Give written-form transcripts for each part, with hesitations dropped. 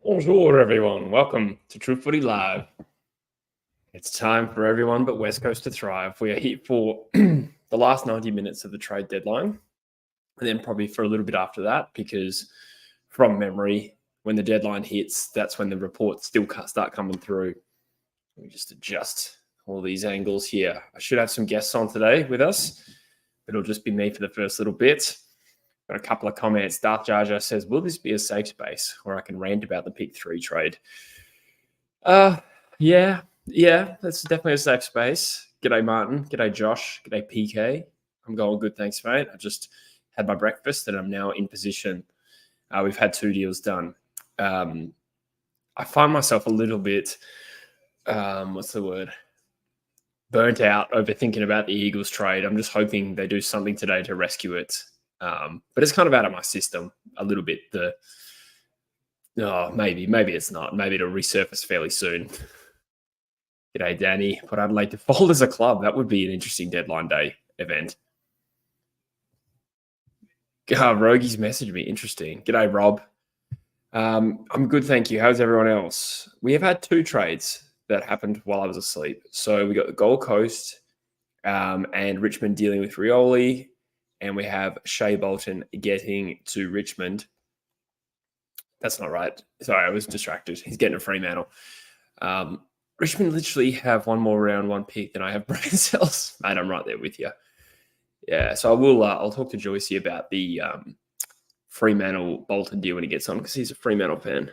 Bonjour, everyone. Welcome to True Footy Live. It's time for everyone but West Coast to thrive. We are here for the last 90 minutes of the trade deadline, and then probably for a little bit after that, because from memory, when the deadline hits, that's when the reports still start coming through. Let me just adjust all these angles here. I should have some guests on today with us, but it'll just be me for the first little bit. Got a couple of comments. Darth Jar Jar says, will this be a safe space where I can rant about the pick 3 trade? Yeah, that's definitely a safe space. G'day, Martin. G'day, Josh. G'day, PK. I'm going good, thanks, mate. I just had my breakfast and I'm now in position. We've had 2 deals done. I find myself a little bit, burnt out over thinking about the Eagles trade. I'm just hoping they do something today to rescue it. But it's kind of out of my system a little bit. Maybe it's not. Maybe it'll resurface fairly soon. G'day, Danny. Put Adelaide to fold as a club. That would be an interesting deadline day event. Rogies messaged me. Interesting. G'day, Rob. I'm good, thank you. How's everyone else? We have had 2 trades that happened while I was asleep. So we got the Gold Coast and Richmond dealing with Rioli. And we have Shea Bolton getting to Richmond. That's not right. Sorry, I was distracted. He's getting a Fremantle. Richmond literally have one more round, 1 pick than I have brain cells. Mate, I'm right there with you. Yeah, so I will. I'll talk to Joycey about the Fremantle Bolton deal when he gets on, because he's a Fremantle fan.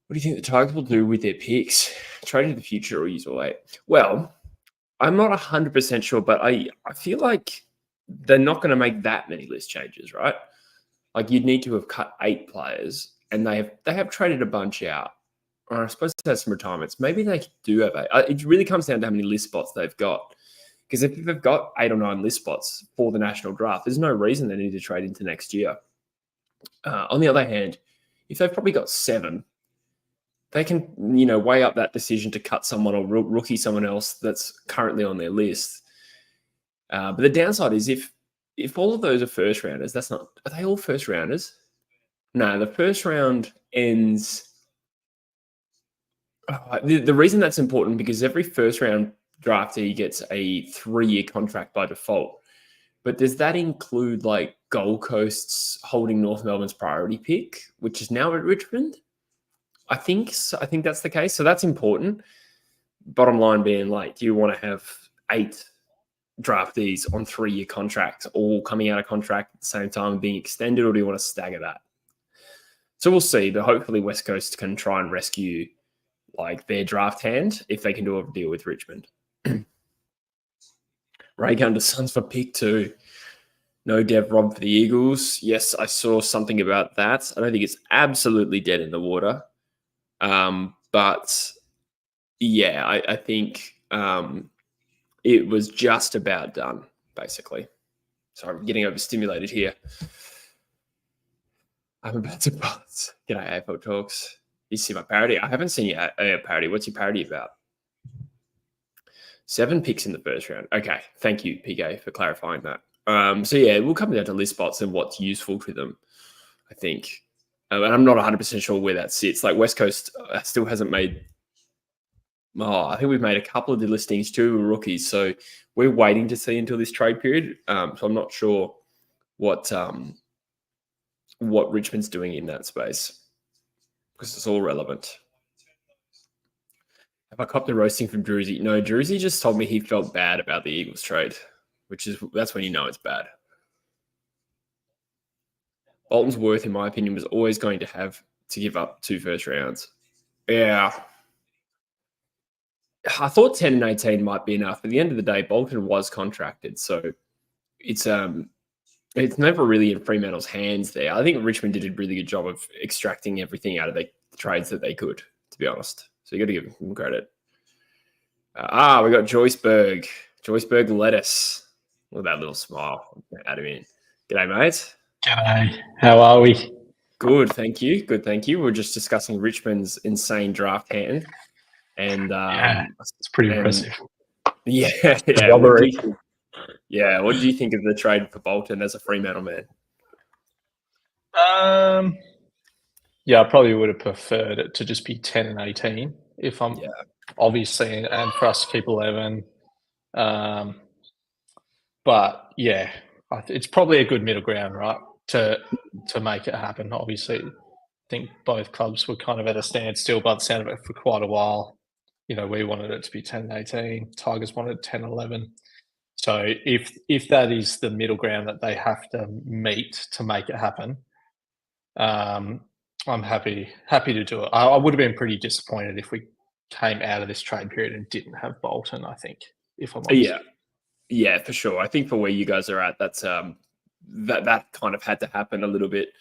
What do you think the Tigers will do with their picks? Trade into the future or use away? Well, I'm not 100% sure, but I feel like they're not going to make that many list changes, right? Like, you'd need to have cut 8 players, and they have traded a bunch out. Or I suppose they have some retirements. Maybe they do have 8. It really comes down to how many list spots they've got. Because if they've got 8 or 9 list spots for the national draft, there's no reason they need to trade into next year. On the other hand, if they've probably got 7, they can, weigh up that decision to cut someone or rookie someone else that's currently on their list. But the downside is if all of those are first rounders, are they all first rounders? No, the first round ends. The reason that's important, because every first round draftee gets a 3-year contract by default. But does that include like Gold Coast's holding North Melbourne's priority pick, which is now at Richmond? I think so. I think that's the case. So that's important. Bottom line being, like, do you want to have 8 draftees on 3-year contracts all coming out of contract at the same time and being extended, or do you want to stagger that? So we'll see, but hopefully West Coast can try and rescue like their draft hand if they can do a deal with Richmond. Ray Gunter Suns for pick 2. No Dev Rob for the Eagles. Yes, I saw something about that. I don't think it's absolutely dead in the water. But yeah, I think it was just about done, basically. Sorry, I'm getting overstimulated here. I'm about to buzz. G'day, AFL Talks. You see my parody? I haven't seen your parody. What's your parody about? 7 picks in the first round. Okay, thank you, PK, for clarifying that. So yeah, we'll come down to list spots and what's useful to them, I think. And I'm not 100% sure where that sits. Like, West Coast still hasn't made... I think we've made a couple of the listings, 2 rookies. So we're waiting to see until this trade period. So I'm not sure what Richmond's doing in that space, because it's all relevant. Have I copped the roasting from Druzy? No, Druzy just told me he felt bad about the Eagles trade, that's when you know it's bad. Bolton's worth, in my opinion, was always going to have to give up 2 first rounds. Yeah. I thought 10 and 18 might be enough. At the end of the day, Bolton was contracted, so it's never really in Fremantle's hands there. I think Richmond did a really good job of extracting everything out of the trades that they could, to be honest. So you got to give them credit. We got Joyceberg. Joyceberg lettuce. Look at that little smile. Add him in. G'day, mate. G'day. How are we? Good, thank you. Good, thank you. We're just discussing Richmond's insane draft hand. And it's pretty impressive. Yeah. What do you think of the trade for Bolton as a Fremantle man? Yeah, I probably would have preferred it to just be 10 and 18 if I'm Yeah. obviously, and for us to keep 11. Um, but yeah, it's probably a good middle ground, right? To make it happen. Obviously, I think both clubs were kind of at a standstill by the sound of it for quite a while. We wanted it to be 10 and 18. Tigers wanted 10 and 11. So if that is the middle ground that they have to meet to make it happen, I'm happy to do it. I would have been pretty disappointed if we came out of this trade period and didn't have Bolton, I think, if I'm honest. Yeah, for sure. I think for where you guys are at, that's that kind of had to happen a little bit.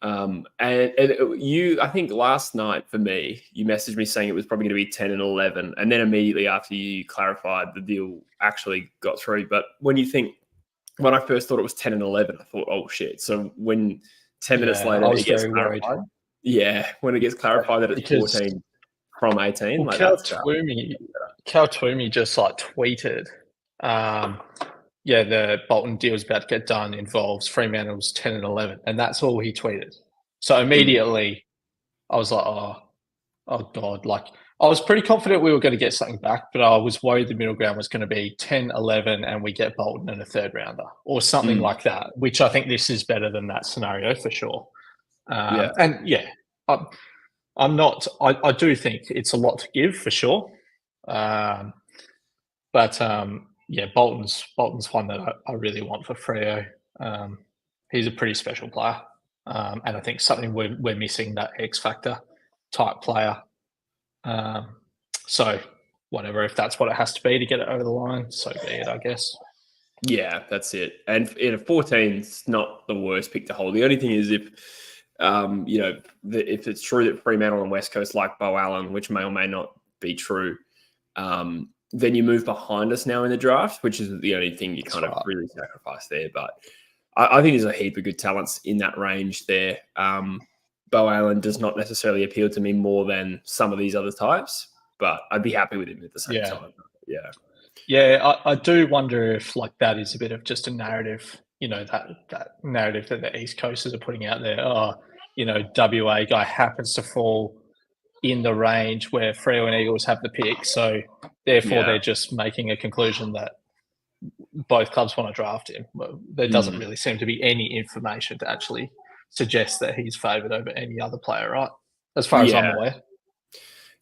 I think last night for me, you messaged me saying it was probably going to be 10 and 11. And then immediately after you clarified, the deal actually got through. But when I first thought it was 10 and 11, I thought, oh shit. So when 10 minutes later, I was it gets very clarified. worried. Yeah. When it gets clarified that it's Because 14 from 18, well, like Cal Twomey just like tweeted, the Bolton deal's about to get done, involves Fremantle's 10 and 11. And that's all he tweeted. So immediately I was like, oh God. Like, I was pretty confident we were going to get something back, but I was worried the middle ground was going to be 10, 11, and we get Bolton in a third rounder or something like that, which I think this is better than that scenario for sure. And yeah, I'm not, I do think it's a lot to give for sure. But Bolton's one that I really want for Freo. He's a pretty special player. And I think something we're missing, that X factor type player. So whatever, if that's what it has to be to get it over the line, so be it, I guess. Yeah, that's it. And in a 14, it's not the worst pick to hold. The only thing is if it's true that Fremantle and West Coast like Bo Allen, which may or may not be true, then you move behind us now in the draft, which is the only thing you kind of really sacrifice there. But I think there's a heap of good talents in that range there. Bo Allen does not necessarily appeal to me more than some of these other types, but I'd be happy with him at the same time. Yeah. Yeah, I do wonder if like that is a bit of just a narrative, that narrative that the East Coasters are putting out there. WA guy happens to fall in the range where Freo and Eagles have the pick. So therefore they're just making a conclusion that both clubs want to draft him. Well, there doesn't really seem to be any information to actually suggest that he's favoured over any other player, right? As far as I'm aware.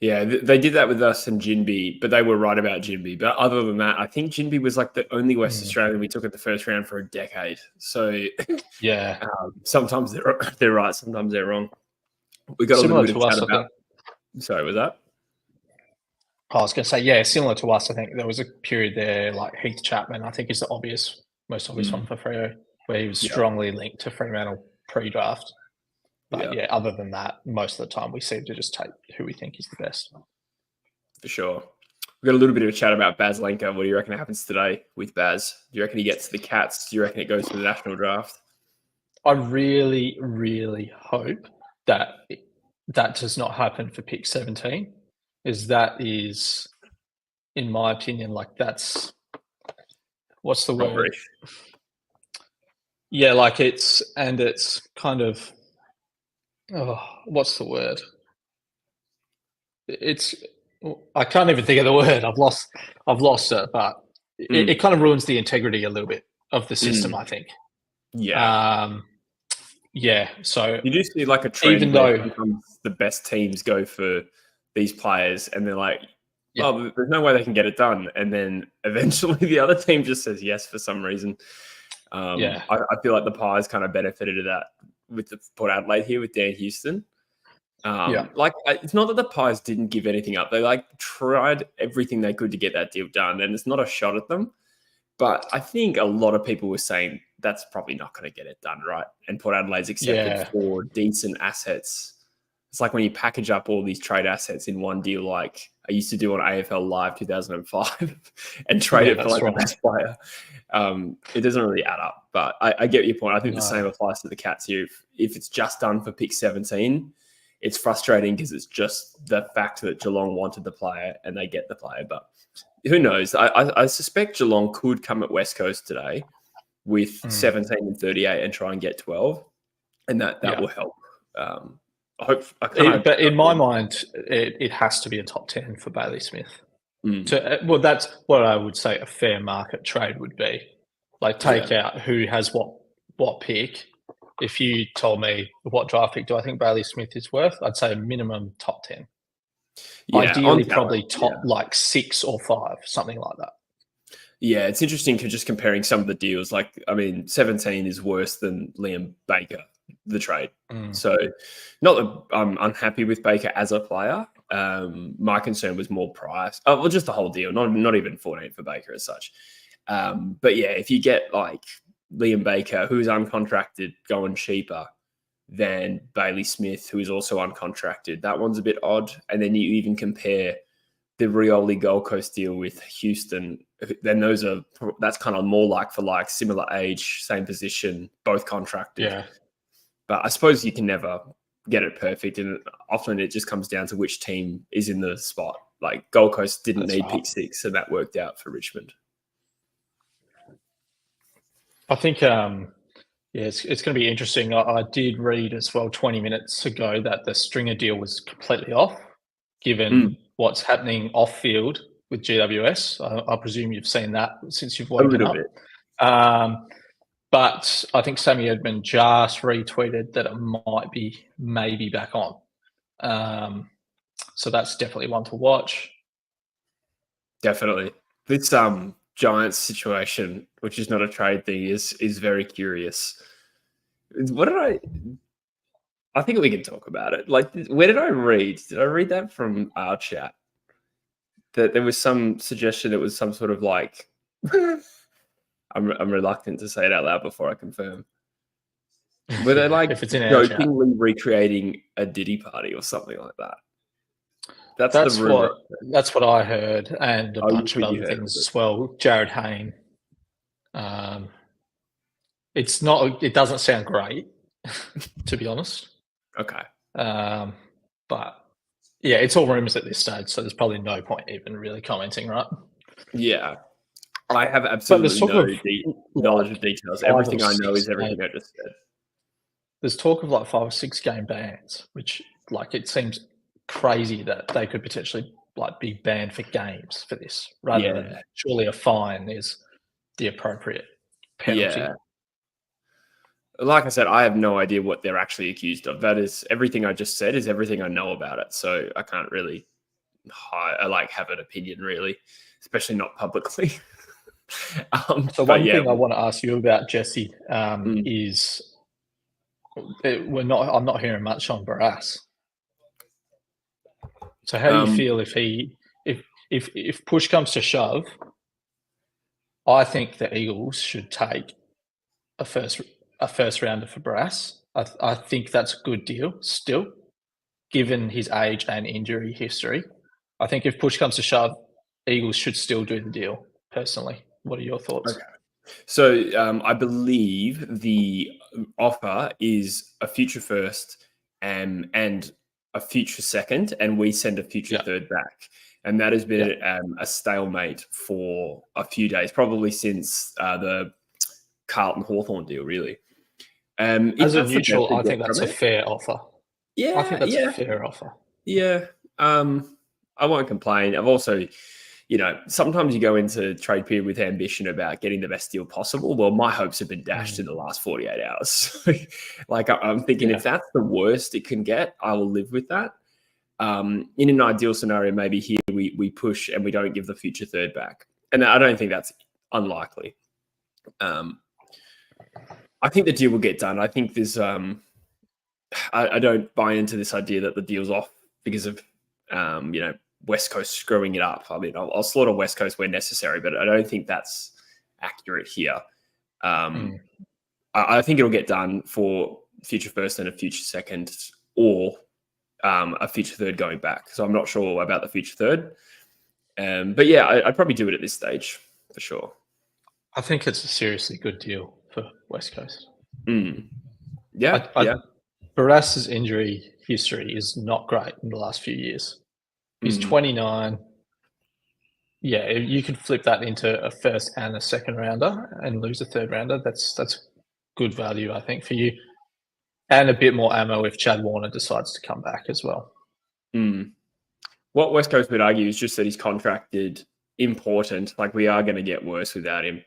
Yeah, they did that with us and Jinby, but they were right about Jinby. But other than that, I think Jinby was like the only West Australian we took at the first round for a decade. So yeah, sometimes they're right, sometimes they're wrong. We got similar a little bit of chat about. Sorry, was that? I was going to say, yeah, similar to us. I think there was a period there, like Heath Chapman, I think is the most obvious one for Freo, where he was strongly linked to Fremantle pre-draft. But other than that, most of the time we seem to just take who we think is the best. For sure. We've got a little bit of a chat about Baz Lenker. What do you reckon happens today with Baz? Do you reckon he gets to the Cats? Do you reckon it goes to the national draft? I really, really hope that does not happen for pick 17, that is, in my opinion, like that's, what's the word? Yeah, like it's kind of, what's the word? I can't even think of the word. I've lost it, but it kind of ruins the integrity a little bit of the system, I think. Yeah. So you do see like a trend even where though the best teams go for these players and they're like, oh, there's no way they can get it done. And then eventually the other team just says yes for some reason. I feel like the Pies kind of benefited of that with the Port Adelaide here with Dan Houston. Like it's not that the Pies didn't give anything up. They like tried everything they could to get that deal done, and it's not a shot at them. But I think a lot of people were saying that's probably not going to get it done, right? And Port Adelaide's accepted for decent assets. It's like when you package up all these trade assets in one deal, like I used to do on AFL Live 2005, and trade it for like the best player. It doesn't really add up, but I get your point. I think the same applies to the Cats here. If it's just done for pick 17, it's frustrating because it's just the fact that Geelong wanted the player and they get the player. But who knows? I suspect Geelong could come at West Coast today with 17 and 38 and try and get 12, and that will help. But in my mind, it has to be a top 10 for Bailey Smith. Well, that's what I would say a fair market trade would be. Like, take out who has what pick. If you told me what draft pick do I think Bailey Smith is worth, I'd say a minimum top 10. Yeah, ideally, probably top like 6 or 5, something like that. Yeah, it's interesting just comparing some of the deals. Like, I mean, 17 is worse than Liam Baker, the trade. So, not that I'm unhappy with Baker as a player. My concern was more price. Well, just the whole deal, not even 14 for Baker as such. But yeah, if you get like Liam Baker, who's uncontracted, going cheaper than Bailey Smith, who is also uncontracted, that one's a bit odd. And then you even compare the Rioli Gold Coast deal with Houston, then that's kind of more like for like, similar age, same position, both contracted. Yeah. But I suppose you can never get it perfect, and often it just comes down to which team is in the spot. Like Gold Coast didn't need pick 6, so that worked out for Richmond. I think, it's going to be interesting. I did read as well 20 minutes ago that the Stringer deal was completely off, given what's happening off field with GWS. I presume you've seen that since you've woken up. But I think Sammy Edmund just retweeted that it might be maybe back on. So that's definitely one to watch. Definitely. This Giants situation, which is not a trade thing, is very curious. What did I think we can talk about it. Like, where did I read? Did I read that from our chat? That there was some suggestion it was some sort of like I'm reluctant to say it out loud before I confirm. Were they like if it's in jokingly recreating a Diddy party or something like that? That's the rumor. That's what I heard, and a bunch of other things as well. Jared Hayne. It doesn't sound great, to be honest. Okay. But yeah, it's all rumors at this stage, so there's probably no point even really commenting, right? Yeah. I have absolutely no knowledge of details. Everything I know is everything I just said. There's talk of like 5 or 6 game bans, which like it seems crazy that they could potentially like be banned for games for this, rather than surely a fine is the appropriate penalty. Yeah. Like I said, I have no idea what they're actually accused of. That is everything I just said is everything I know about it. So I can't really have an opinion, really, especially not publicly. So one thing I want to ask you about, Jesse, is I'm not hearing much on Barrass. So how do you feel if push comes to shove? I think the Eagles should take a first rounder for Barrass. I think that's a good deal still, given his age and injury history. I think if push comes to shove, Eagles should still do the deal, personally. What are your thoughts? Okay. So I believe the offer is a future first and a future second, and we send a future third back. And that has been a stalemate for a few days, probably since the Carlton Hawthorn deal, really. As a neutral, I think that's a fair offer. Yeah, I think that's a fair offer. Yeah, I won't complain. I've also, sometimes you go into trade period with ambition about getting the best deal possible. Well, my hopes have been dashed in the last 48 hours. I'm thinking if that's the worst it can get, I will live with that. In an ideal scenario, maybe here we push and we don't give the future third back. And I don't think that's unlikely. I think the deal will get done. I think there's I don't buy into this idea that the deal's off because of West Coast screwing it up. I mean, I'll slaughter West Coast where necessary, but I don't think that's accurate here. I think it'll get done for future first and a future second, or a future third going back. So I'm not sure about the future third. But yeah, I'd probably do it at this stage for sure. I think it's a seriously good deal for West Coast. Yeah. Barrass's injury history is not great in the last few years. He's 29. Yeah, you could flip that into a first and a second rounder and lose a third rounder. That's good value, I think, for you. And a bit more ammo if Chad Warner decides to come back as well. What West Coast would argue is just that he's contracted important. Like, we are going to get worse without him.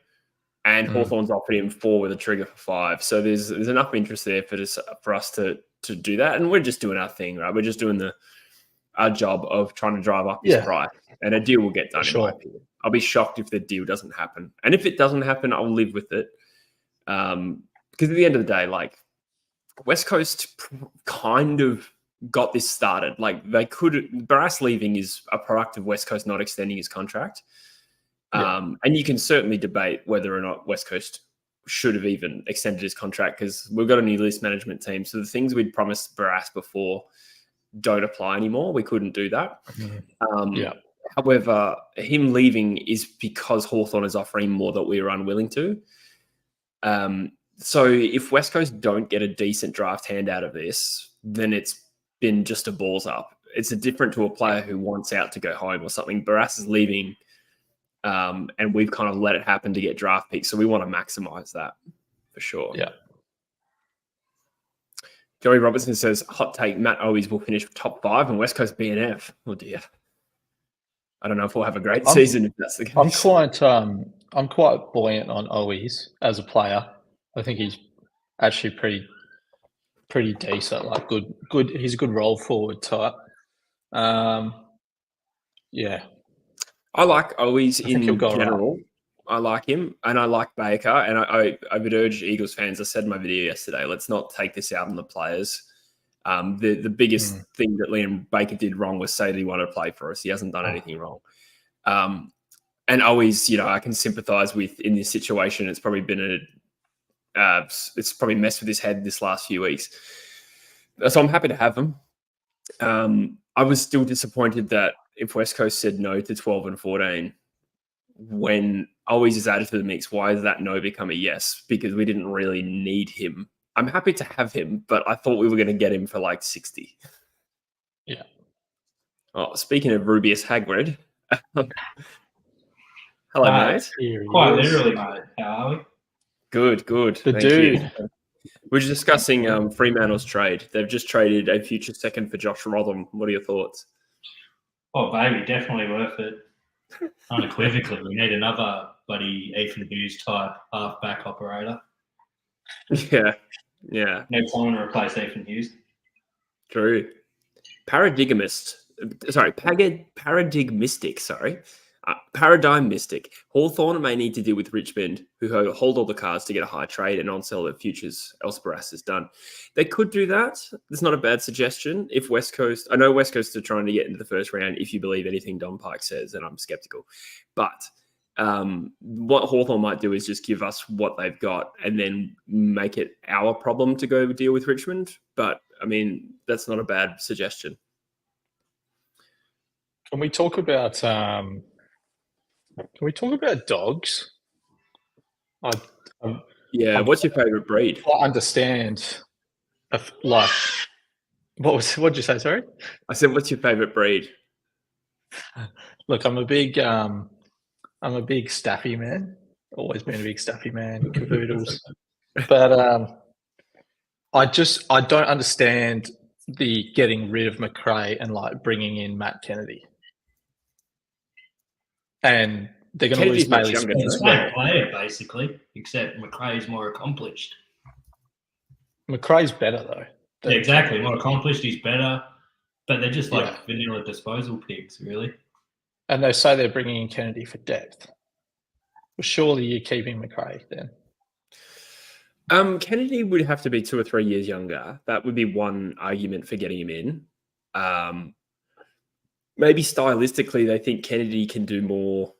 And Hawthorn's offered him 4 with a trigger for 5. So there's enough interest there for us to do that. And we're just doing our thing, right? We're just doing our job of trying to drive up his price. And a deal will get done, in my opinion. I'll be shocked if the deal doesn't happen. And if it doesn't happen, I'll live with it. Because at the end of the day, like, West Coast kind of got this started. Like, Barrass leaving is a product of West Coast not extending his contract. And you can certainly debate whether or not West Coast should have even extended his contract, because we've got a new list management team. So the things we'd promised Barrass before don't apply anymore. We couldn't do that. However, him leaving is because Hawthorn is offering more that we were unwilling to. So if West Coast don't get a decent draft hand out of this, then it's been just a balls up. It's different to a player who wants out to go home or something. Barrass is leaving, and we've kind of let it happen to get draft picks. So we want to maximize that for sure. Yeah. Joey Robertson says, hot take, Matt Owies will finish top 5 and West Coast BNF. Oh dear. I don't know if we'll have a great season if that's the case. I'm quite buoyant on Owies as a player. I think he's actually pretty decent, like good. He's a good roll forward type. Yeah. I like Owies in general. Right. I like him, and I like Baker, and I would urge Eagles fans, I said in my video yesterday, let's not take this out on the players. The biggest thing that Liam Baker did wrong was say that he wanted to play for us. He hasn't done anything wrong. And always, I can sympathise with in this situation. It's probably been it's probably messed with his head this last few weeks. So I'm happy to have him. I was still disappointed that if West Coast said no to 12 and 14, when Always is added to the mix, why has that no become a yes? Because we didn't really need him. I'm happy to have him, but I thought we were going to get him for like 60. Yeah. Oh, speaking of Rubius Hagrid. Hello, mate. Quite literally, mate. How are we? Good. The Thank dude. you. We're just discussing Fremantle's trade. They've just traded a future second for Josh Rotham. What are your thoughts? Oh, baby, definitely worth it. Unequivocally, we need another bloody Ethan Hughes type halfback operator. Yeah. Need someone to replace Ethan Hughes. True. Paradigm mystic. Hawthorn may need to deal with Richmond, who hold all the cards to get a high trade and on-sell their futures, else Barrass is done. They could do that. That's not a bad suggestion. If West Coast... I know West Coast are trying to get into the first round, if you believe anything Don Pike says, and I'm skeptical. But what Hawthorn might do is just give us what they've got and then make it our problem to go deal with Richmond. But, I mean, that's not a bad suggestion. Can we talk about dogs? What's your favourite breed? I understand. What'd you say? Sorry. I said, what's your favourite breed? Look, I'm a big Staffy man. Always been a big Staffy man. Cavoodles, but I don't understand the getting rid of McRae and like bringing in Matt Kennedy. And they're going to lose Bailey Smith. He's the same player, basically, except McRae's more accomplished. McRae's better, though. Yeah, exactly. More accomplished, he's better. But they're just like vanilla disposal picks, really. And they say they're bringing in Kennedy for depth. Well, surely you're keeping McRae then. Kennedy would have to be 2 or 3 years younger. That would be one argument for getting him in. Maybe stylistically, they think Kennedy can do more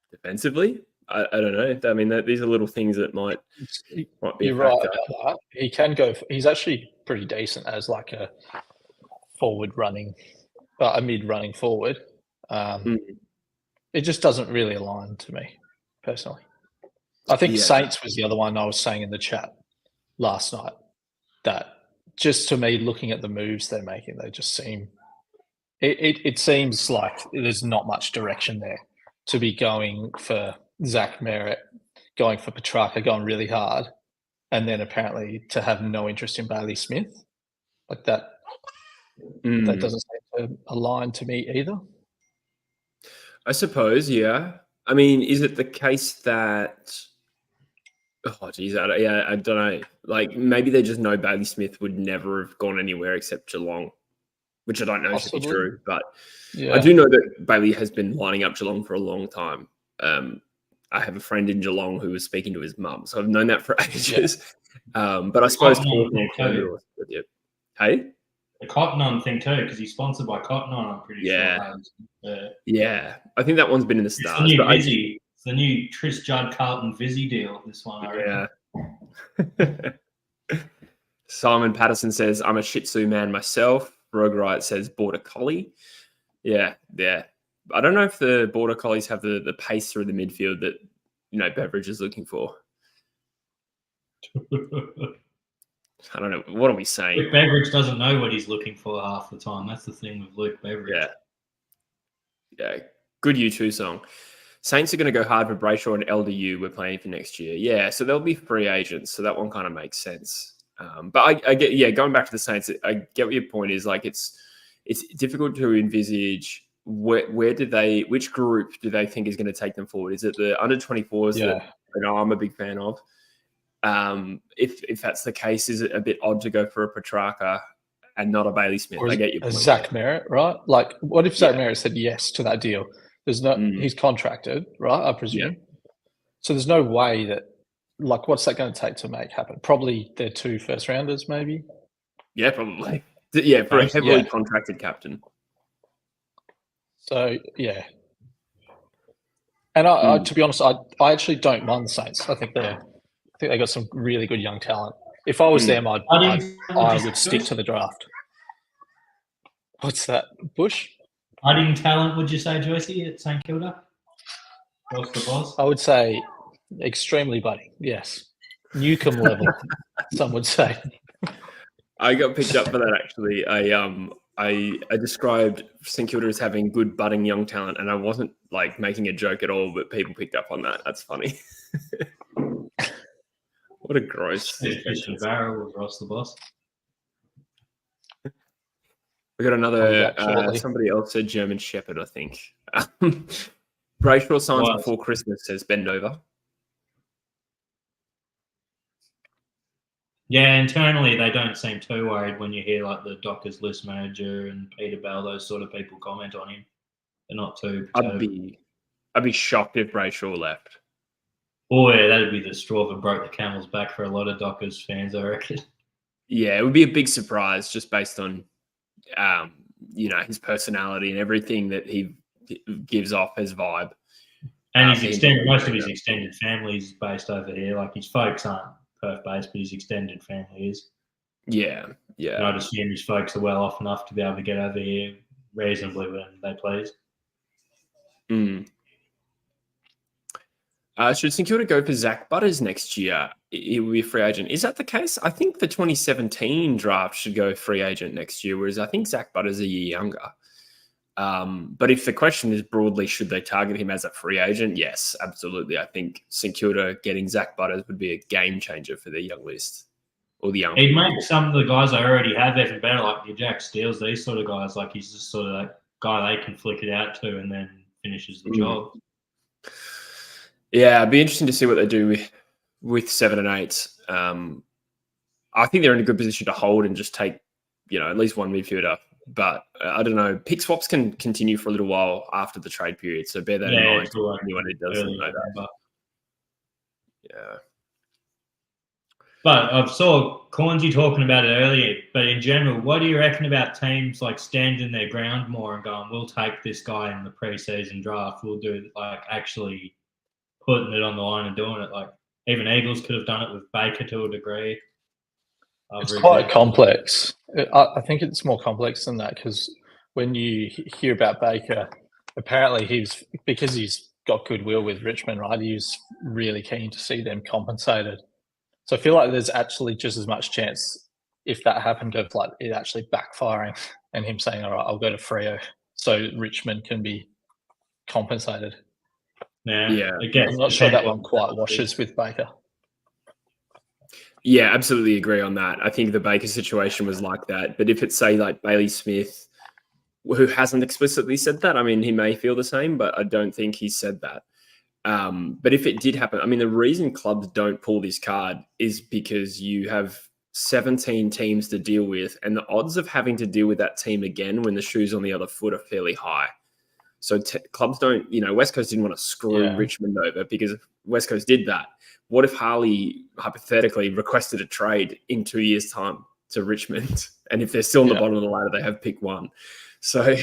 defensively. I don't know. I mean, these are little things that might be. You're right about that. He can go. He's actually pretty decent as like a forward running, a mid running forward. It just doesn't really align to me personally. I think Saints was the other one I was saying in the chat last night. That just to me, looking at the moves they're making, they just seem. It seems like there's not much direction there to be going for Zach Merritt, going for Petrarca, going really hard, and then apparently to have no interest in Bailey Smith. Like that doesn't seem to align to me either. I suppose, yeah. I mean, is it the case that? Oh, geez, I don't know. Like, maybe they just know Bailey Smith would never have gone anywhere except Geelong, which I don't know should be true. But I do know that Bailey has been lining up Geelong for a long time. I have a friend in Geelong who was speaking to his mum, so I've known that for ages. But I suppose hey, the Cotton On thing too, because he's sponsored by Cotton On. I'm pretty sure. Yeah, I think that one's been in the stars. It's the new Vizzy. It's the new Tris Judd Carlton Vizzy deal. This one, I reckon. Simon Patterson says, "I'm a Shih Tzu man myself." Rogue Riot says, "Border Collie." Yeah. I don't know if the Border Collies have the pace through the midfield that Beveridge is looking for. I don't know. What are we saying? Luke Beveridge doesn't know what he's looking for half the time. That's the thing with Luke Beveridge. Yeah. Good U2 song. Saints are going to go hard for Brayshaw and LDU. We're planning for next year. Yeah, so they'll be free agents. So that one kind of makes sense. But I get, going back to the Saints, I get what your point is. Like, it's difficult to envisage which group do they think is going to take them forward? Is it the under 24s that I'm a big fan of? If that's the case, is it a bit odd to go for a Petrarca and not a Bailey Smith? Or I get your point. Zach Merritt, right? Like, what if Zach Merritt said yes to that deal? There's no, he's contracted, right? I presume. Yeah. So there's no way that, like, what's that going to take to make happen? Probably their 2 first rounders, maybe. Yeah, probably. Yeah, for a heavily contracted captain. So yeah, and I to be honest, I actually don't mind the Saints. I think they got some really good young talent. If I was them, I would stick to the draft. What's that, Bush? Budding talent, would you say, Joycey, at St Kilda? What's the boss? I would say extremely budding, yes. Newcomb level, some would say. I got picked up for that, actually. I described St Kilda as having good budding young talent, and I wasn't like making a joke at all, but people picked up on that. That's funny. What a gross. Christian Barrow was Ross the boss. We got another. Somebody else said German Shepherd, I think. Brayshaw signs before Christmas, says Bendover. Yeah, internally they don't seem too worried when you hear like the Dockers list manager and Peter Bell, those sort of people comment on him. They're not too perturbed. I'd be shocked if Brayshaw left. Oh yeah, that'd be the straw that broke the camel's back for a lot of Dockers fans, I reckon. Yeah, it would be a big surprise just based on his personality and everything that he gives off his vibe. And most of his extended family is based over here. Like, his folks aren't Perth-based, but his extended family is. Yeah. And I'd assume his folks are well off enough to be able to get over here reasonably when they please. Should St Kilda go for Zach Butters next year? He will be a free agent. Is that the case? I think the 2017 draft should go free agent next year, whereas I think Zach Butters is a year younger. But if the question is broadly, should they target him as a free agent? Yes, absolutely. I think St Kilda getting Zach Butters would be a game changer for their young list. Or the young. He'd make some of the guys they already have even better, like your Jack Steels, these sort of guys. Like, he's just sort of that guy they can flick it out to and then finishes the job. Yeah, it'd be interesting to see what they do with 7 and 8. I think they're in a good position to hold and just take, at least one midfielder. But I don't know. Pick swaps can continue for a little while after the trade period, so bear that in mind to anyone who doesn't know that. Yeah. But I saw Cornsey talking about it earlier, but in general, what do you reckon about teams like standing their ground more and going, we'll take this guy in the preseason draft, we'll do like actually putting it on the line and doing it? Like, even Eagles could have done it with Baker to a degree. It's quite complex. I think it's more complex than that, because when you hear about Baker, apparently because he's got goodwill with Richmond, right? He was really keen to see them compensated. So I feel like there's actually just as much chance, if that happened, of like it actually backfiring and him saying, all right, I'll go to Freo so Richmond can be compensated. Yeah. I'm not sure that one quite washes with Baker. Yeah, absolutely agree on that. I think the Baker situation was like that. But if it's, say, like Bailey Smith, who hasn't explicitly said that, I mean, he may feel the same, but I don't think he said that. But if it did happen, I mean, the reason clubs don't pull this card is because you have 17 teams to deal with, and the odds of having to deal with that team again when the shoe's on the other foot are fairly high. So clubs don't, West Coast didn't want to screw Richmond over, because if West Coast did that, what if Harley hypothetically requested a trade in 2 years' time to Richmond? And if they're still on the bottom of the ladder, they have pick one. So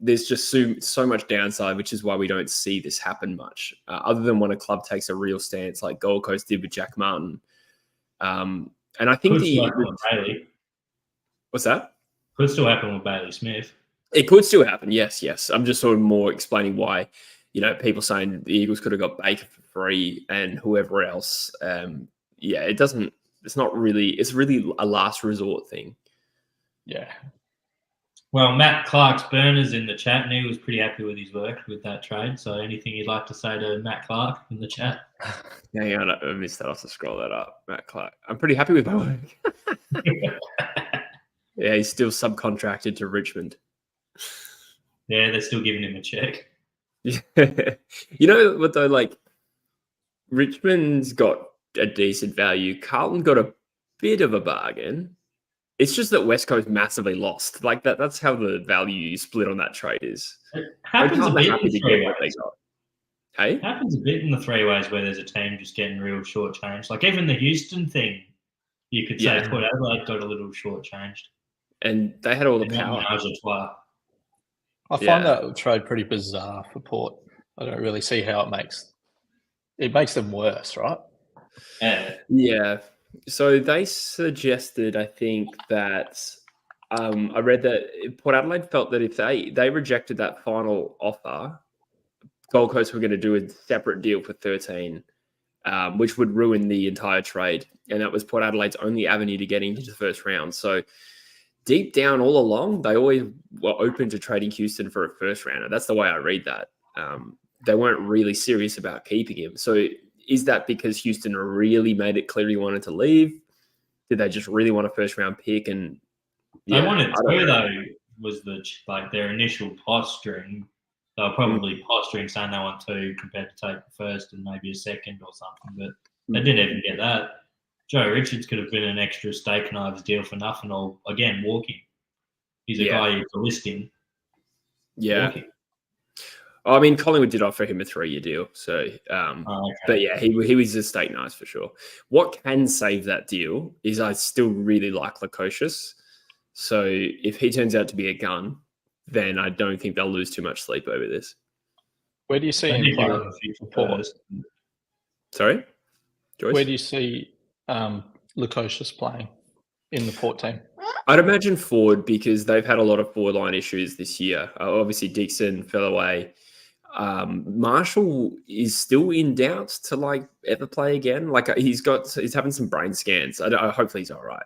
there's just so much downside, which is why we don't see this happen much, other than when a club takes a real stance like Gold Coast did with Jack Martin. And I think Bailey. What's that? Could still happen with Bailey Smith. It could still happen, yes. I'm just sort of more explaining why, people saying the Eagles could have got Baker for free and whoever else. It's really a last resort thing. Yeah. Well, Matt Clark's burners in the chat, and he was pretty happy with his work with that trade. So anything you'd like to say to Matt Clark in the chat? Hang on, I missed that. I'll have to scroll that up. Matt Clark. I'm pretty happy with my work. Yeah, he's still subcontracted to Richmond. Yeah, they're still giving him a check. You know what though? Like, Richmond's got a decent value. Carlton got a bit of a bargain. It's just that West Coast massively lost. Like that's how the value split on that trade is. It happens a bit in the three ways. Hey, it happens a bit in the three ways where there's a team just getting real shortchanged. Like even the Houston thing, you could say Port Adelaide got a little shortchanged, and they had all the power. I find that trade pretty bizarre for Port. I don't really see how it makes them worse, right? Yeah. So they suggested, I think, that I read that Port Adelaide felt that if they rejected that final offer, Gold Coast were going to do a separate deal for 13, which would ruin the entire trade. And that was Port Adelaide's only avenue to get into the first round. So deep down all along, they always were open to trading Houston for a first rounder. That's the way I read that. They weren't really serious about keeping him. So is that because Houston really made it clear he wanted to leave? Did they just really want a first round pick? And they wanted to, though, was their initial posturing. They were probably posturing saying they want to compared to take the first and maybe a second or something, but they didn't even get that. Joe Richards could have been an extra steak knives deal for nothing, or again walking. He's a guy you can list him. Yeah. Walking. I mean, Collingwood did offer him a 3-year deal. So, but yeah, he was a steak knives for sure. What can save that deal is I still really like Lukosius. So if he turns out to be a gun, then I don't think they'll lose too much sleep over this. Where do you see him playing for Port? Sorry? Joyce? Where do you see Lukosius playing in the Port team? I'd imagine forward, because they've had a lot of forward line issues this year. Obviously, Dixon fell away. Marshall is still in doubt to ever play again. He's having some brain scans. Hopefully he's all right.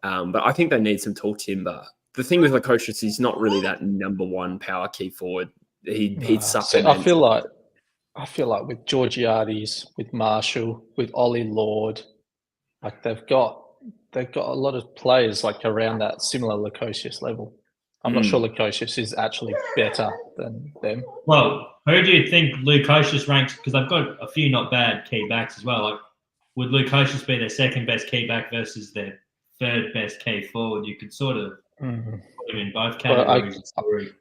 But I think they need some tall timber. The thing with Lukosius, he's not really that number one power key forward. He'd supplement. I feel like with Georgiades, with Marshall, with Ollie Lord, they've got a lot of players around that similar Lukosius level. I'm not sure Lukosius is actually better than them. Well, who do you think Lukosius ranks? Because they've got a few not bad key backs as well. Would Lukosius be their second best key back versus their third best key forward? You could sort of put him in both categories.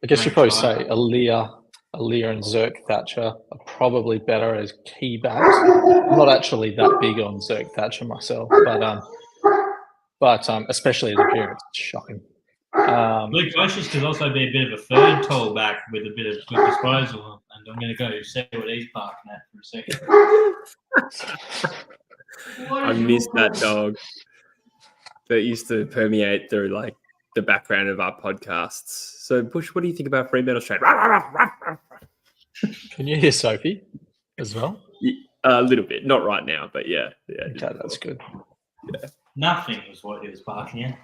I guess you'd probably say Aaliyah and Zerk Thatcher are probably better as key backs. I'm not actually that big on Zerk Thatcher myself, but especially his appearance, it's shocking. Lukosius could also be a bit of a third tall back with a bit of good disposal, and I'm going to go see what he's parking at for a second. I missed that dog that used to permeate through the background of our podcasts. So, Bush, what do you think about Fremantle's trade? Can you hear Sophie as well? A little bit, not right now, but yeah. Okay, that's good. Yeah. Nothing was what he was barking at.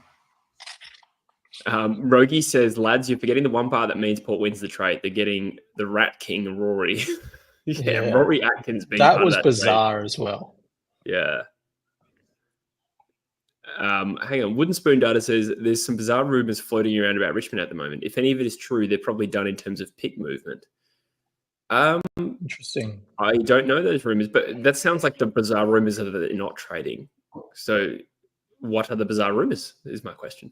Rogie says, lads, you're forgetting the one part that means Port wins the trade. They're getting the Rat King, Rory. Rory Atkins being that was bizarre trade as well. Yeah. Hang on. Wooden Spoon Data says there's some bizarre rumors floating around about Richmond at the moment. If any of it is true, they're probably done in terms of pick movement. Interesting. I don't know those rumors, but that sounds like the bizarre rumors are that they're not trading. So what are the bizarre rumors is my question.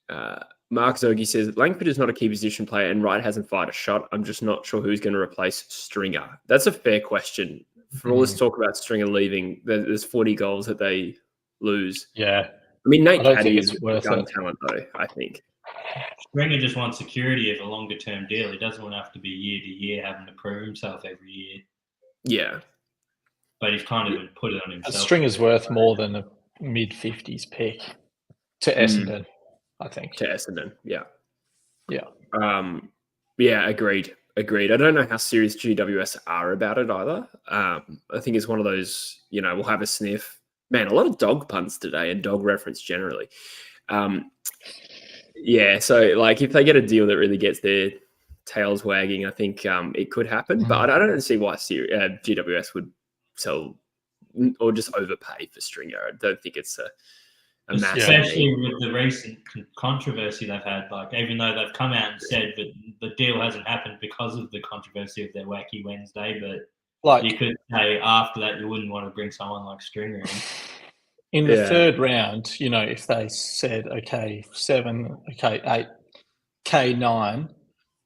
Mark Zogi says, Langford is not a key position player and Wright hasn't fired a shot. I'm just not sure who's going to replace Stringer. That's a fair question. For all this talk about Stringer leaving, there's 40 goals that they lose. Yeah. I mean, Nate I don't Caddy think is it's worth gun it. talent, though, I think. Stringer just wants security of a longer term deal. He doesn't want to have to be year to year having to prove himself every year. Yeah. But he's kind of put it on himself. Stringer's worth more than a mid-50s pick to Essendon, I think. To Essendon, yeah. Yeah. Yeah, agreed. I don't know how serious GWS are about it either. I think it's one of those, we'll have a sniff. Man, a lot of dog puns today and dog reference generally. Yeah, so like if they get a deal that really gets their tails wagging, I think it could happen. But I don't see why GWS would sell or just overpay for Stringer. I don't think it's a massive especially with the recent controversy they've had. Like, even though they've come out and said that the deal hasn't happened because of the controversy of their wacky Wednesday, but Like, you could say after that you wouldn't want to bring someone like Stringer in. in the third round, if they said, okay, 7, okay, 8, K9,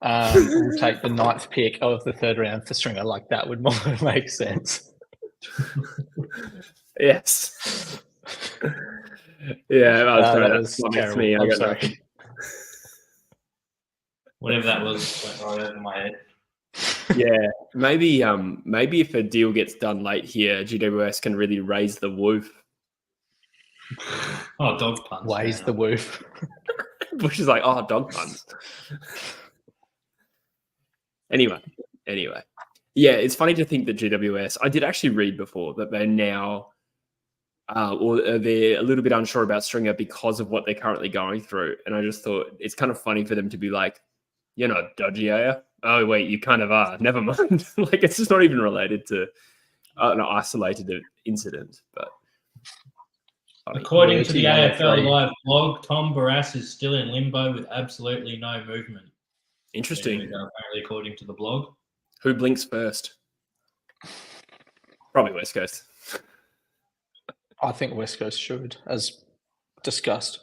we'll take the 9th pick of the third round for Stringer, like that would more make sense. Yes. Yeah, that was terrible. Me. I'm sorry. Whatever that was went right over my head. Yeah, maybe if a deal gets done late here, GWS can really raise the woof. Oh, dog puns. Raise the woof. Bush is like, oh, dog puns. Anyway. Yeah, it's funny to think that GWS, I did actually read before that they're now, or they're a little bit unsure about Stringer because of what they're currently going through. And I just thought it's kind of funny for them to be like, you're not dodgy, are you? Oh, wait, you kind of are. Never mind. Like, it's just not even related to an isolated incident. But according to the AFL Live blog, Tom Barrass is still in limbo with absolutely no movement. Interesting. Apparently, according to the blog. Who blinks first? Probably West Coast. I think West Coast should, as discussed.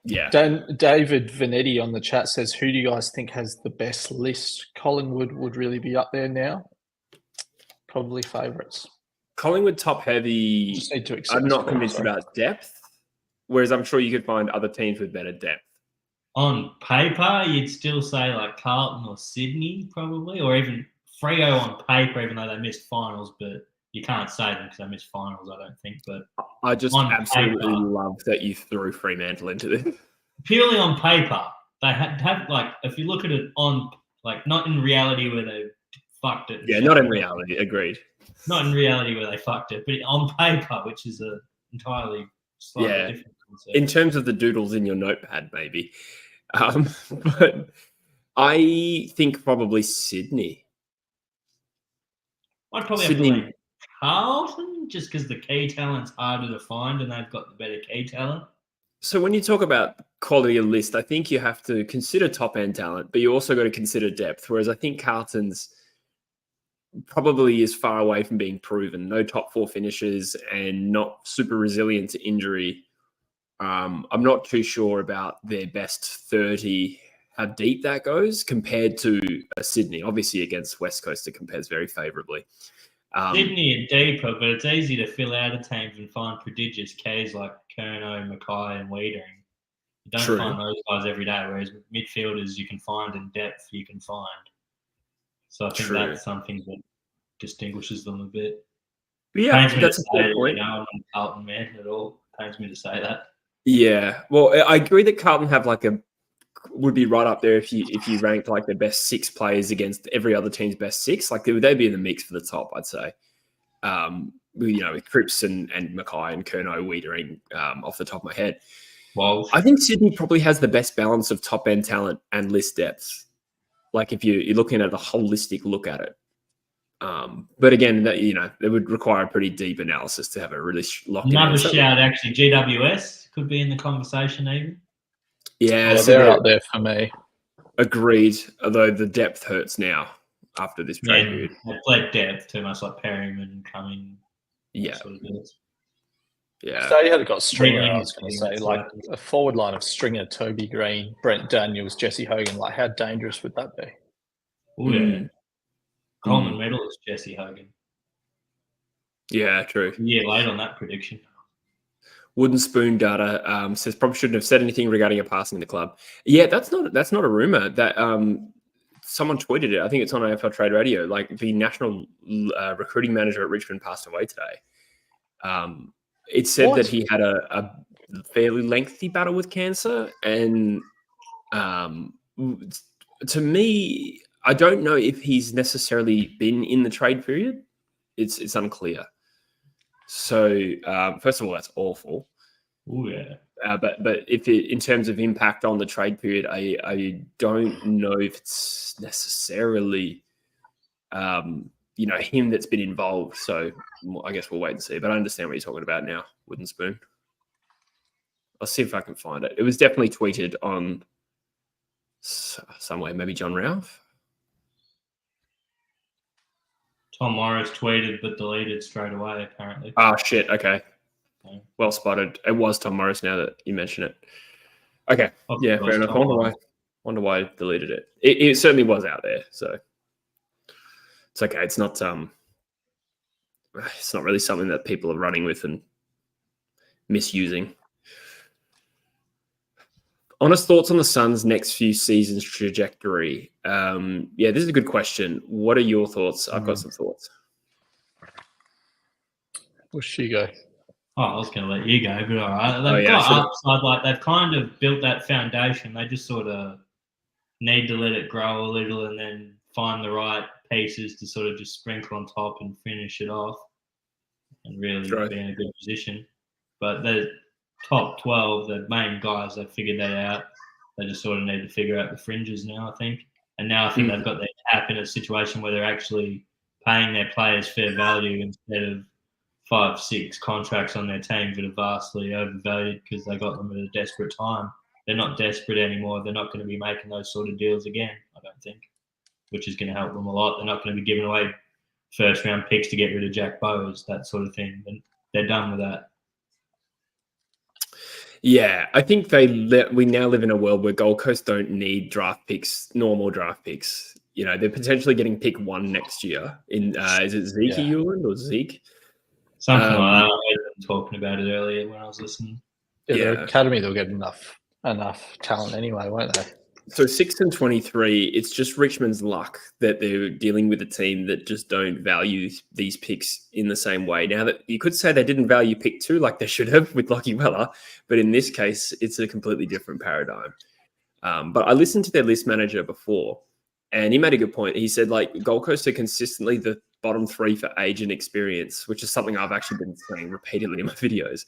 Yeah. David Vanetti on the chat says, who do you guys think has the best list? Collingwood would really be up there now. Probably favourites. Collingwood top heavy. Just need to accept I'm not convinced about depth, whereas I'm sure you could find other teams with better depth. On paper, you'd still say like Carlton or Sydney probably, or even Freo on paper, even though they missed finals, but you can't say them because they missed finals, I don't think. But I just absolutely love that you threw Fremantle into this. Purely on paper, they have like, if you look at it on, like, not in reality where they fucked it. Yeah, not in reality, agreed. Not in reality where they fucked it, but on paper, which is a entirely slightly different concept. In terms of the doodles in your notepad, maybe. But I think probably Sydney. I'd probably have to like Carlton, just because the key talent's harder to find and they've got the better key talent. So when you talk about quality of list, I think you have to consider top-end talent, but you also got to consider depth, whereas I think Carlton's probably is far away from being proven. No top 4 finishes and not super resilient to injury. I'm not too sure about their best 30, how deep that goes compared to Sydney. Obviously, against West Coast, it compares very favourably. Sydney are deeper, but it's easy to fill out of teams and find prodigious Ks like Curnow, Mackay and Wiedering. You don't find those guys every day, whereas midfielders you can find and depth you can find. So I think that's something that distinguishes them a bit. Yeah, that's a fair point. I'm not a Carlton man at all. Pains me to say that. Yeah, well, I agree that Carlton have would be right up there if you ranked like their best 6 players against every other team's best 6. Like they'd be in the mix for the top, I'd say. With Cripps and Mackay and Curnow, Wiedering off the top of my head. Well, I think Sydney probably has the best balance of top end talent and list depth. Like if you're looking at a holistic look at it. But again, that it would require a pretty deep analysis to have a really locked in Another answer. shout, actually, GWS could be in the conversation even. Yeah, Yeah, so they're up there for me. agreed. Although the depth hurts now after this trade period. They've played depth too much, like Perryman coming. Yeah, Sort of deals. yeah. So you had got Stringer. I Green was going to is say, pretty like much a forward line of Stringer, Toby Green, Brent Daniels, Jesse Hogan. Like, how dangerous would that be? Oh yeah, Mm. Coleman medalist Jesse Hogan. Yeah, true. A year late on that prediction. Wooden Spoon Data says probably shouldn't have said anything regarding a passing in the club. Yeah, that's not a rumor. That someone tweeted it. I think it's on AFL Trade Radio. Like the national recruiting manager at Richmond passed away today. It said that he had a fairly lengthy battle with cancer, and to me, I don't know if he's necessarily been in the trade period. It's unclear. So first of all, that's awful. Oh yeah. But if in terms of impact on the trade period, I don't know if it's necessarily him that's been involved. So I guess we'll wait and see. But I understand what you're talking about now, Wooden Spoon. I'll see if I can find it. It was definitely tweeted on somewhere, maybe John Ralph. Tom Morris tweeted but deleted straight away, apparently. Oh, shit. Okay. Well spotted. It was Tom Morris now that you mention it. Okay. Yeah, fair enough. I wonder why I deleted it. It certainly was out there. So it's okay. It's not really something that people are running with and misusing. Honest thoughts on the Suns' next few seasons' trajectory. Yeah, this is a good question. What are your thoughts? I've got some thoughts. Where's she go? Oh, I was going to let you go, but all right. They've got upside. Like they've kind of built that foundation. They just sort of need to let it grow a little and then find the right pieces to sort of just sprinkle on top and finish it off and really be in a good position. But the top 12, the main guys, they've figured that out. They just sort of need to figure out the fringes now, I think. And now I think they've got their cap in a situation where they're actually paying their players fair value instead of 5-6 contracts on their team that are vastly overvalued because they got them at a desperate time. They're not desperate anymore. They're not going to be making those sort of deals again, I don't think, which is going to help them a lot. They're not going to be giving away first-round picks to get rid of Jack Bowes, that sort of thing. They're done with that. Yeah, I think we now live in a world where Gold Coast don't need draft picks, normal draft picks. They're potentially getting pick 1 next year. Is it Zeke Hewland or Zeke? Something like that. I heard them talking about it earlier when I was listening. Yeah, the academy, they'll get enough talent anyway, won't they? So 6 and 23, it's just Richmond's luck that they're dealing with a team that just don't value these picks in the same way. Now that you could say they didn't value pick 2 like they should have with Lockie Weller, but in this case, it's a completely different paradigm. But I listened to their list manager before, and he made a good point. He said, Gold Coast are consistently the bottom 3 for age and experience, which is something I've actually been saying repeatedly in my videos.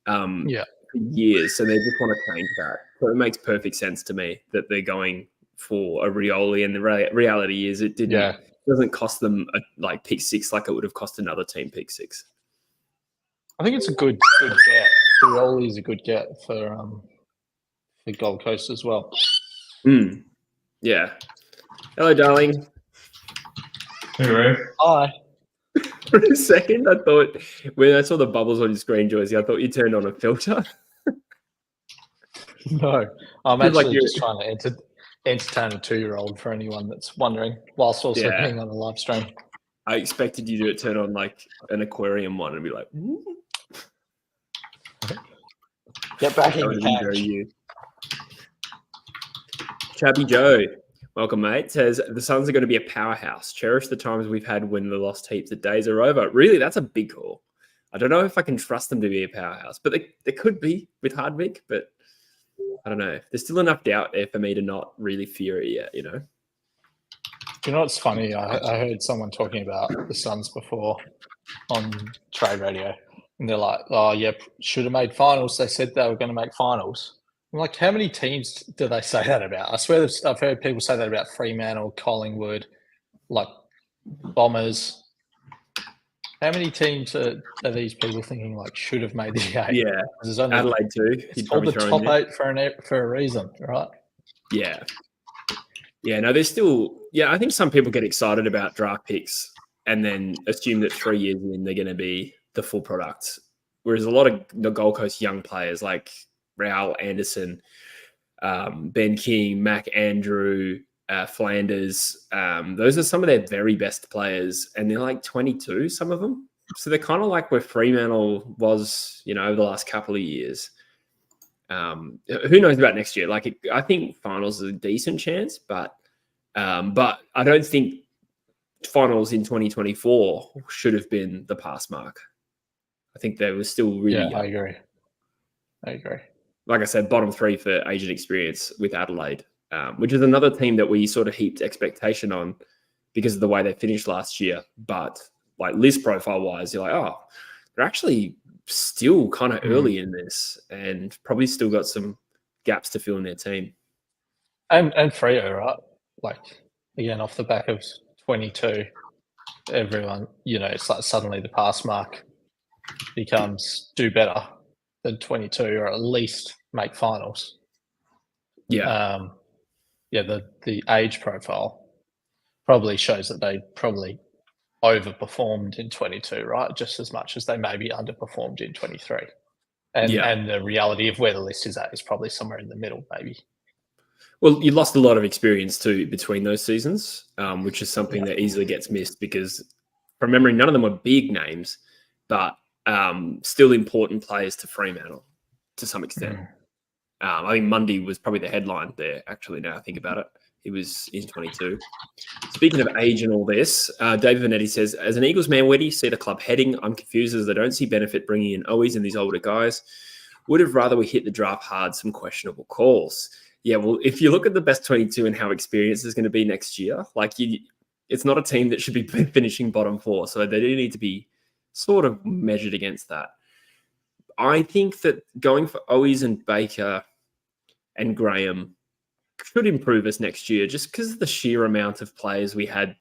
For years, so they just want to change that. So it makes perfect sense to me that they're going for a Rioli, and the reality is it doesn't cost them pick 6 like it would have cost another team pick 6. I think it's a good get. Rioli is a good get for Gold Coast as well. Yeah. Hello, darling. Hello. Hi. For a second, I thought when I saw the bubbles on your screen, Joyce, I thought you turned on a filter. No, I'm actually just trying to entertain a 2-year-old for anyone that's wondering, whilst also being on a live stream. I expected you to turn on an aquarium one and be like, get back in the cage. Chubby Joe, welcome, mate. Says the Suns are going to be a powerhouse. Cherish the times we've had when the lost heaps of days are over. Really, that's a big call. I don't know if I can trust them to be a powerhouse, but they could be with Hardwick, but I don't know. There's still enough doubt there for me to not really fear it yet, You know what's funny? I heard someone talking about the Suns before on Trade Radio, and they're like, oh, yeah, should have made finals. They said they were going to make finals. I'm like, how many teams do they say that about? I swear I've heard people say that about Fremantle, Collingwood, Bombers. How many teams are these people thinking like should have made the 8? Yeah, There's only, Adelaide too. it's called the top 8 for a reason, right? Yeah. Yeah, no, there's still, I think some people get excited about draft picks and then assume that 3 years in they're going to be the full product. Whereas a lot of the Gold Coast young players like Raul Anderson, Ben King, Mac Andrew, Flanders, those are some of their very best players. And they're like 22, some of them. So they're kind of like where Fremantle was, over the last couple of years. Who knows about next year? Like, I think finals is a decent chance, but I don't think finals in 2024 should have been the pass mark. I think they were still really young. I agree. Like I said, bottom 3 for age and experience with Adelaide, which is another team that we sort of heaped expectation on because of the way they finished last year. But like list profile wise, you're like, oh, they're actually still kind of early in this and probably still got some gaps to fill in their team. And Freo, right? Like, again, off the back of 22, everyone, it's like suddenly the pass mark becomes do better than 22 or at least make finals. Yeah. The age profile probably shows that they probably overperformed in 22, right? Just as much as they maybe underperformed in 23. And the reality of where the list is at is probably somewhere in the middle, maybe. Well, you lost a lot of experience too between those seasons, which is something that easily gets missed because from memory, none of them were big names, but still important players to Fremantle to some extent. I think Mundy was probably the headline there, actually, now I think about it. He was in 22. Speaking of age and all this, David Vanetti says, as an Eagles man, where do you see the club heading? I'm confused as I don't see benefit bringing in Owies and these older guys. Would have rather we hit the draft hard, some questionable calls. Yeah, well, if you look at the best 22 and how experienced is going to be next year, it's not a team that should be finishing bottom 4. So they do need to be sort of measured against that. I think that going for Owies and Baker and Graham should improve us next year just because of the sheer amount of players we had.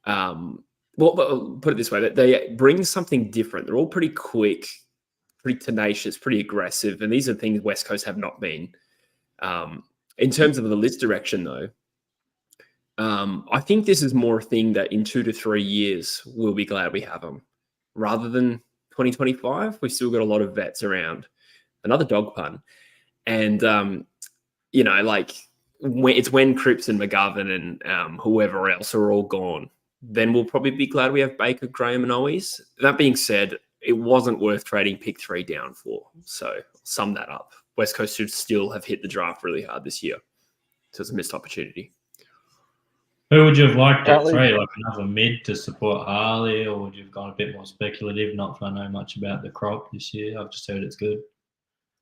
Well, put it this way, that they bring something different. They're all pretty quick, pretty tenacious, pretty aggressive. And these are things West Coast have not been. In terms of the list direction, though, I think this is more a thing that in 2 to 3 years, we'll be glad we have them. Rather than 2025, we've still got a lot of vets around. Another dog pun. And, it's when Cripps and McGovern and whoever else are all gone, then we'll probably be glad we have Baker, Graham and Owies. That being said, it wasn't worth trading pick 3 down for. So sum that up. West Coast should still have hit the draft really hard this year. So it's a missed opportunity. Who would you have liked to trade? Like another mid to support Harley, or would you have gone a bit more speculative? Not that I know much about the crop this year. I've just heard it's good.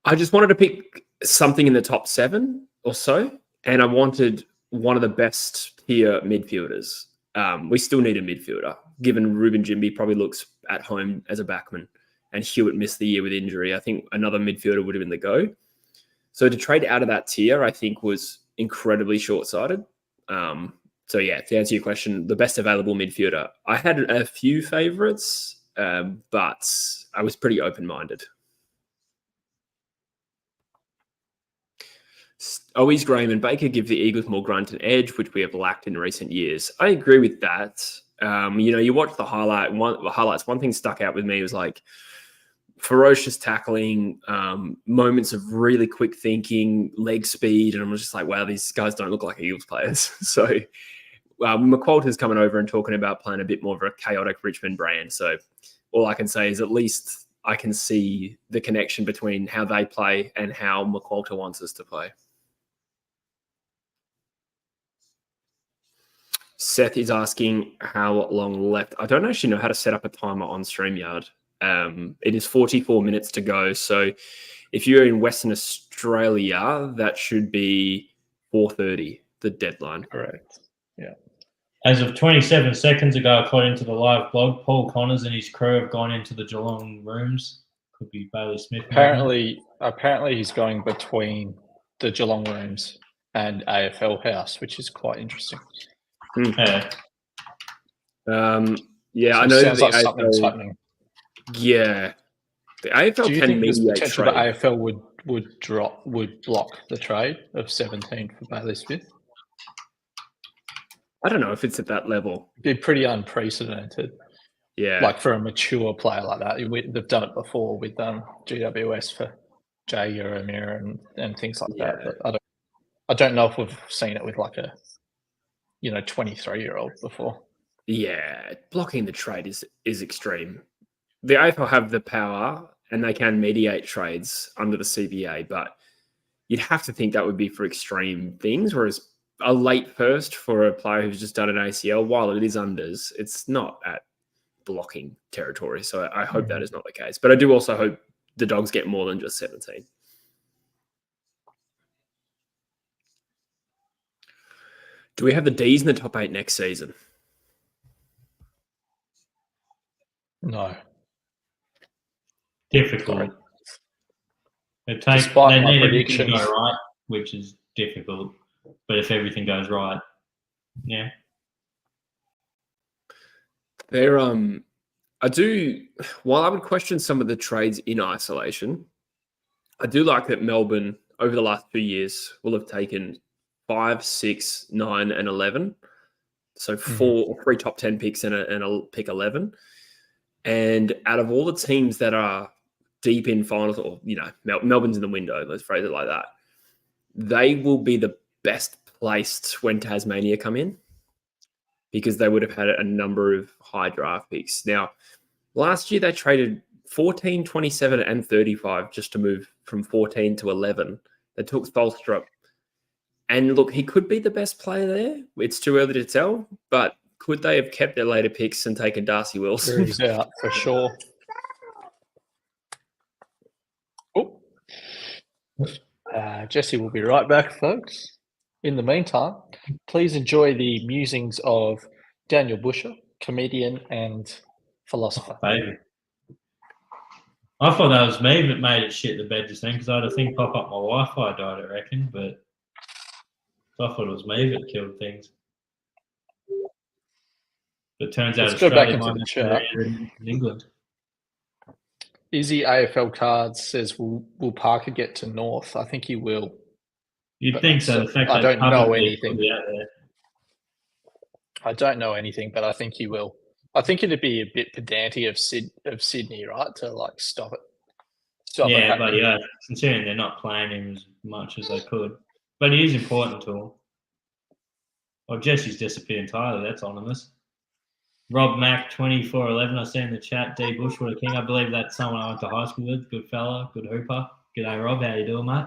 I just wanted to pick something in the top 7 or so, and I wanted one of the best tier midfielders. We still need a midfielder, given Ruben Jimby probably looks at home as a backman, and Hewitt missed the year with injury. I think another midfielder would have been the go. So to trade out of that tier, I think was incredibly short-sighted. So yeah, to answer your question, the best available midfielder. I had a few favourites, but I was pretty open-minded. Owies, Graham and Baker give the Eagles more grunt and edge, which we have lacked in recent years. I agree with that. You watch the highlights. One thing stuck out with me was like ferocious tackling, moments of really quick thinking, leg speed, and I'm just like, wow, these guys don't look like Eagles players. So McQualter's coming over and talking about playing a bit more of a chaotic Richmond brand. So all I can say is at least I can see the connection between how they play and how McQualter wants us to play. Seth is asking how long left. I don't actually know how to set up a timer on StreamYard. It is 44 minutes to go. So if you're in Western Australia, that should be 4:30, the deadline. Correct. Yeah. As of 27 seconds ago, according to the live blog, Paul Connors and his crew have gone into the Geelong rooms. Could be Bailey Smith. Apparently he's going between the Geelong rooms and AFL House, which is quite interesting. Yeah. Yeah, So I it know sounds that like the something's AFL, happening. yeah, the AFL Do you can think there's mediate potential that trade. AFL would block the trade of 17 for Bailey Smith? I don't know if it's at that level. It'd be pretty unprecedented. Yeah, Like for a mature player like that. They've done it before with GWS for Jay O'Meara and things like that. Yeah. But I don't know if we've seen it with like a 23-year-old before. Yeah, blocking the trade is extreme. The AFL have the power and they can mediate trades under the CBA, but you'd have to think that would be for extreme things. Whereas a late first for a player who's just done an ACL, while it is unders, it's not at blocking territory. So I hope that is not the case. But I do also hope the Dogs get more than just 17. Do we have the D's in the top 8 next season? No. Difficult. Sorry. They Despite my need everything to predictions. go right, which is difficult. But if everything goes right, yeah. They're I do, while I would question some of the trades in isolation, I do like that Melbourne over the last 2 years will have taken 5, 6, 9, and 11. So three top 10 picks and a pick 11. And out of all the teams that are deep in finals, or Melbourne's in the window, let's phrase it like that, they will be the best placed when Tasmania come in, because they would have had a number of high draft picks. Now, last year they traded 14, 27, and 35 just to move from 14 to 11. They took Tholstrup. And look, he could be the best player there. It's too early to tell, but could they have kept their later picks and taken Darcy Wilson? He's out for sure. Oh. Jesse will be right back, folks. In the meantime, please enjoy the musings of Daniel Busher, comedian and philosopher. Baby. I thought that was me that made it shit the bed just then, because I had a thing pop up my Wi-Fi died, I reckon, but I thought it was me that killed things. But it turns out Let's go back Australia into the chat. in England. Izzy AFL Cards says, will Parker get to North? I think he will. You'd think so. The fact I that don't know publicly anything. put it out there. I don't know anything, but I think he will. I think it'd be a bit pedantic of Sydney, right, to like stop it. Yeah, but yeah, considering they're not playing him as much as they could. But he is important to them. Well, Jesse's disappeared entirely. That's ominous. Rob Mack, 2411. I see in the chat. D. Bush, what a king. I believe that's someone I went to high school with. Good fella, good hooper. G'day, Rob. How you doing, mate?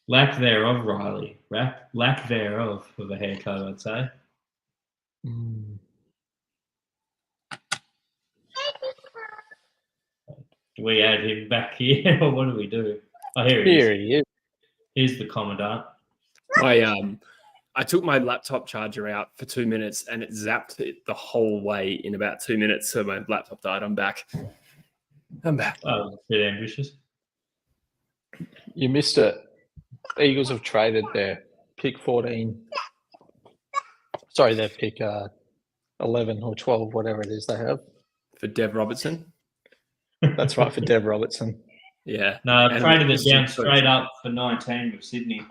Lack thereof, Riley. Lack thereof of a haircut, I'd say. Do we add him back here, or what do we do? Oh, here he is. Here's the commandant. I took my laptop charger out for 2 minutes and it zapped it the whole way in about 2 minutes. So my laptop died. I'm back. Oh, a bit ambitious. You missed it. Eagles have traded their pick 14. Sorry, their pick 11 or 12, whatever it is they have. For Dev Robertson? That's right, for Dev Robertson. Yeah. No, I traded it down straight up for 19 with Sydney.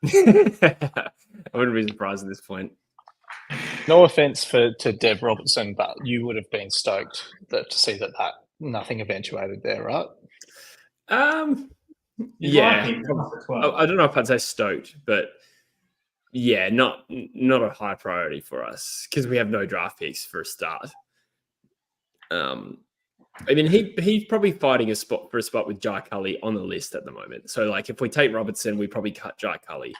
I wouldn't be surprised at this point. No offense to Dev Robertson, but you would have been stoked to see that nothing eventuated there, right? Yeah. I don't know if I'd say stoked, but yeah, not a high priority for us because we have no draft picks for a start. I mean, he's probably fighting a spot with Jai Cully on the list at the moment. So, like, if we take Robertson, we probably cut Jai Cully.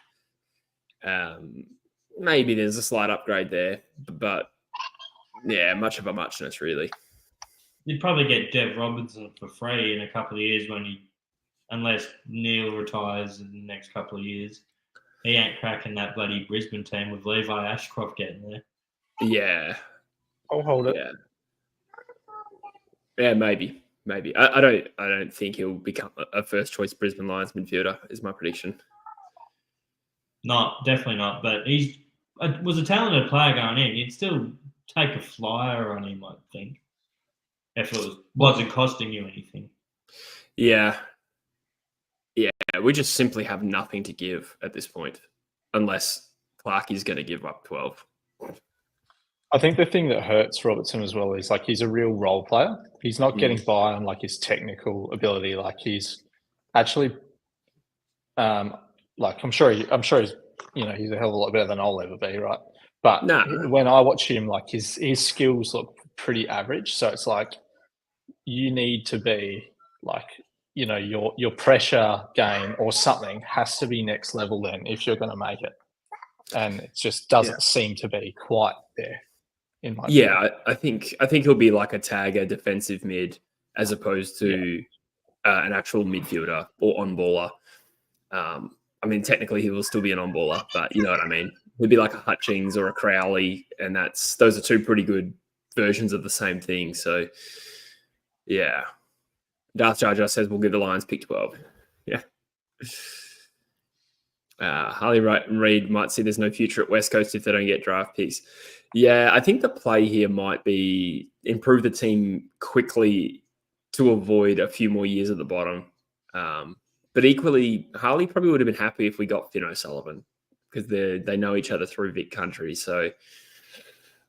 Maybe there's a slight upgrade there, but yeah, much of a muchness, really. You'd probably get Dev Robertson for free in a couple of years unless Neil retires in the next couple of years. He ain't cracking that bloody Brisbane team with Levi Ashcroft getting there. Yeah. I'll hold it. Yeah, maybe. maybe. I don't think he'll become a first choice Brisbane Lions midfielder. Is my prediction. Definitely not. But was a talented player going in. You'd still take a flyer on him, I think, if it wasn't costing you anything. Yeah. We just simply have nothing to give at this point, unless Clark is going to give up 12. I think the thing that hurts Robertson as well is like he's a real role player. He's not getting by on like his technical ability. Like he's actually, like I'm sure he's he's a hell of a lot better than I'll ever be, right? But when I watch him, like his skills look pretty average. So it's like you need to be like your pressure game or something has to be next level then if you're going to make it, and it just doesn't seem to be quite there. In my opinion. I think he'll be like a tagger defensive mid as opposed to an actual midfielder or on-baller. I mean, technically he will still be an on-baller, but you know what I mean. He'll be like a Hutchings or a Crowley, and those are two pretty good versions of the same thing. So, yeah. Darth Jar Jar says we'll give the Lions pick 12. Yeah. Harley Reid might see there's no future at West Coast if they don't get draft picks. Yeah, I think the play here might be improve the team quickly to avoid a few more years at the bottom. But equally, Harley probably would have been happy if we got Finn O'Sullivan because they know each other through Vic country. So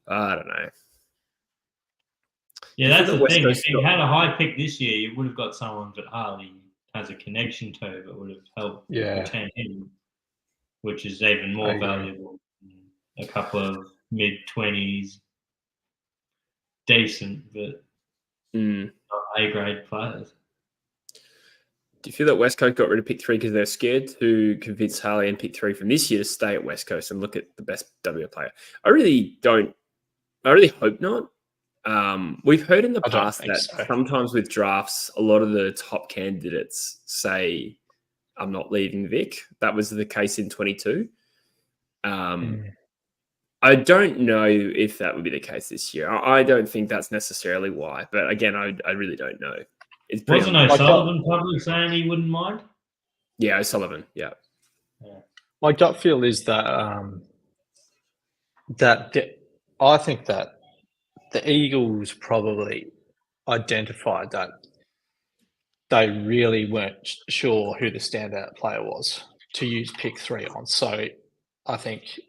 I don't know. Yeah, that's the thing. If you had a high pick this year, you would have got someone that Harley has a connection to that would have helped retain him, which is even more valuable than a couple of mid-20s, decent, but not A-grade players. Do you feel that West Coast got rid of pick 3 because they're scared to convince Harley and pick 3 from this year to stay at West Coast and look at the best WA player? I really hope not. We've heard in the past that sometimes with drafts, a lot of the top candidates say, I'm not leaving Vic. That was the case in 22. I don't know if that would be the case this year. I don't think that's necessarily why. But again, I really don't know. Wasn't O'Sullivan probably saying he wouldn't mind? Yeah, O'Sullivan, yeah. My gut feel is that I think that the Eagles probably identified that they really weren't sure who the standout player was to use pick 3 on. So I think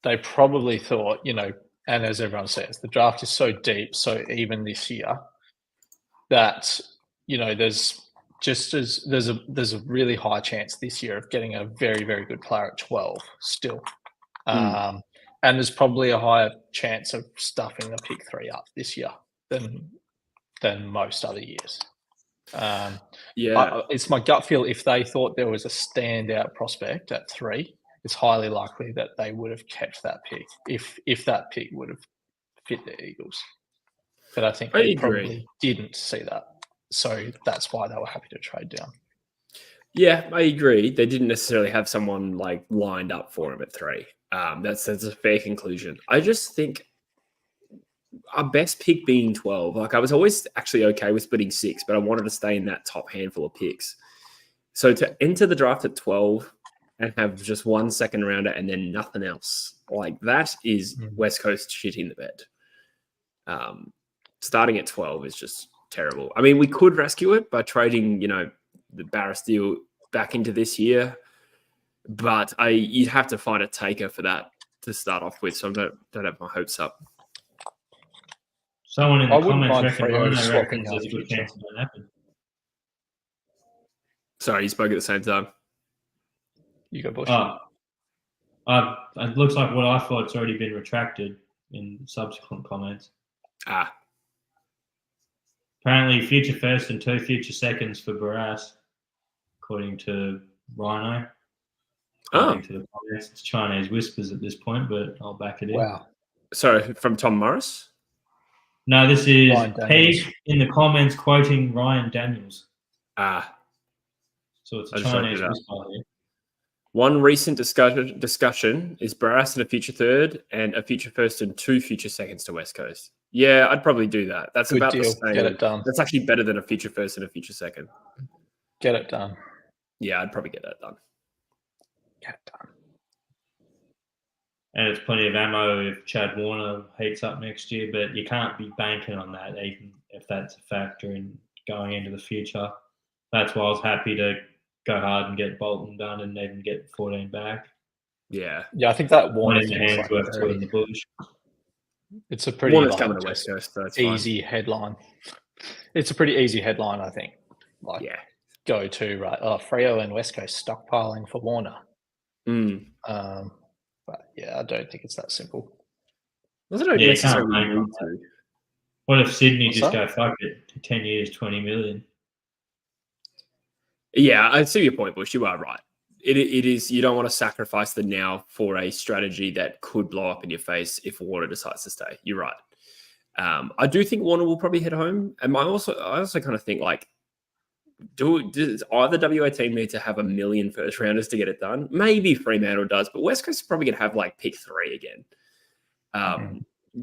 they probably thought, and as everyone says, the draft is so deep, so even this year, that there's a really high chance this year of getting a very, very good player at 12 still. And there's probably a higher chance of stuffing the pick 3 up this year than most other years. It's my gut feel if they thought there was a standout prospect at 3, it's highly likely that they would have kept that pick if that pick would have fit the Eagles. But I think they probably didn't see that. So that's why they were happy to trade down. Yeah, I agree. They didn't necessarily have someone like lined up for him at 3. That's a fair conclusion. I just think our best pick being 12. Like I was always actually okay with splitting 6, but I wanted to stay in that top handful of picks. So to enter the draft at 12 and have just 1 second rounder and then nothing else, like that is West Coast shitting the bed. Starting at 12 is just terrible. I mean, we could rescue it by trading, the Barrass deal back into this year, but you'd have to find a taker for that to start off with. So I don't have my hopes up. Someone in the comments reckons there's a good chance it won't happen. Sorry, you spoke at the same time. You go, Bush. It looks like what I thought's already been retracted in subsequent comments. Apparently, future first and 2 future seconds for Barrass, according to Rhino. According to the comments, it's Chinese whispers at this point, but I'll back it in. Wow. Sorry, from Tom Morris? No, this is Pete in the comments quoting Ryan Daniels. So it's a Chinese whisper here. One recent discussion is Barrass and a future third and a future first and 2 future seconds to West Coast. Yeah, I'd probably do that. That's Good about deal. the same. Get it done. That's actually better than a future first and a future second. Get it done. Yeah, I'd probably get that done. Get it done. And it's plenty of ammo if Chad Warner heats up next year, but you can't be banking on that, even if that's a factor in going into the future. That's why I was happy to go hard and get Bolton done and even get 14 back. Yeah. Yeah, I think that Warner One in the thing is hands like worth two in the bush. it's a pretty Warner's like, coming to West Coast, so it's fine. easy headline. It's a pretty easy headline, I think. Like, Yeah. go to right. Oh, Freo and West Coast stockpiling for Warner. Mm. But yeah, I don't think it's that simple. Doesn't it Yeah, you necessarily can't need bank to? What if Sydney What's just that? go, fuck it, 10 years, 20 million? Yeah, I see your point, Bush. You are right. It is. You don't want to sacrifice the now for a strategy that could blow up in your face if Warner decides to stay. You're right. I do think Warner will probably head home, and I also kind of think like, does either WA team need to have 1 million first rounders to get it done? Maybe Fremantle does, but West Coast is probably going to have like pick 3 again.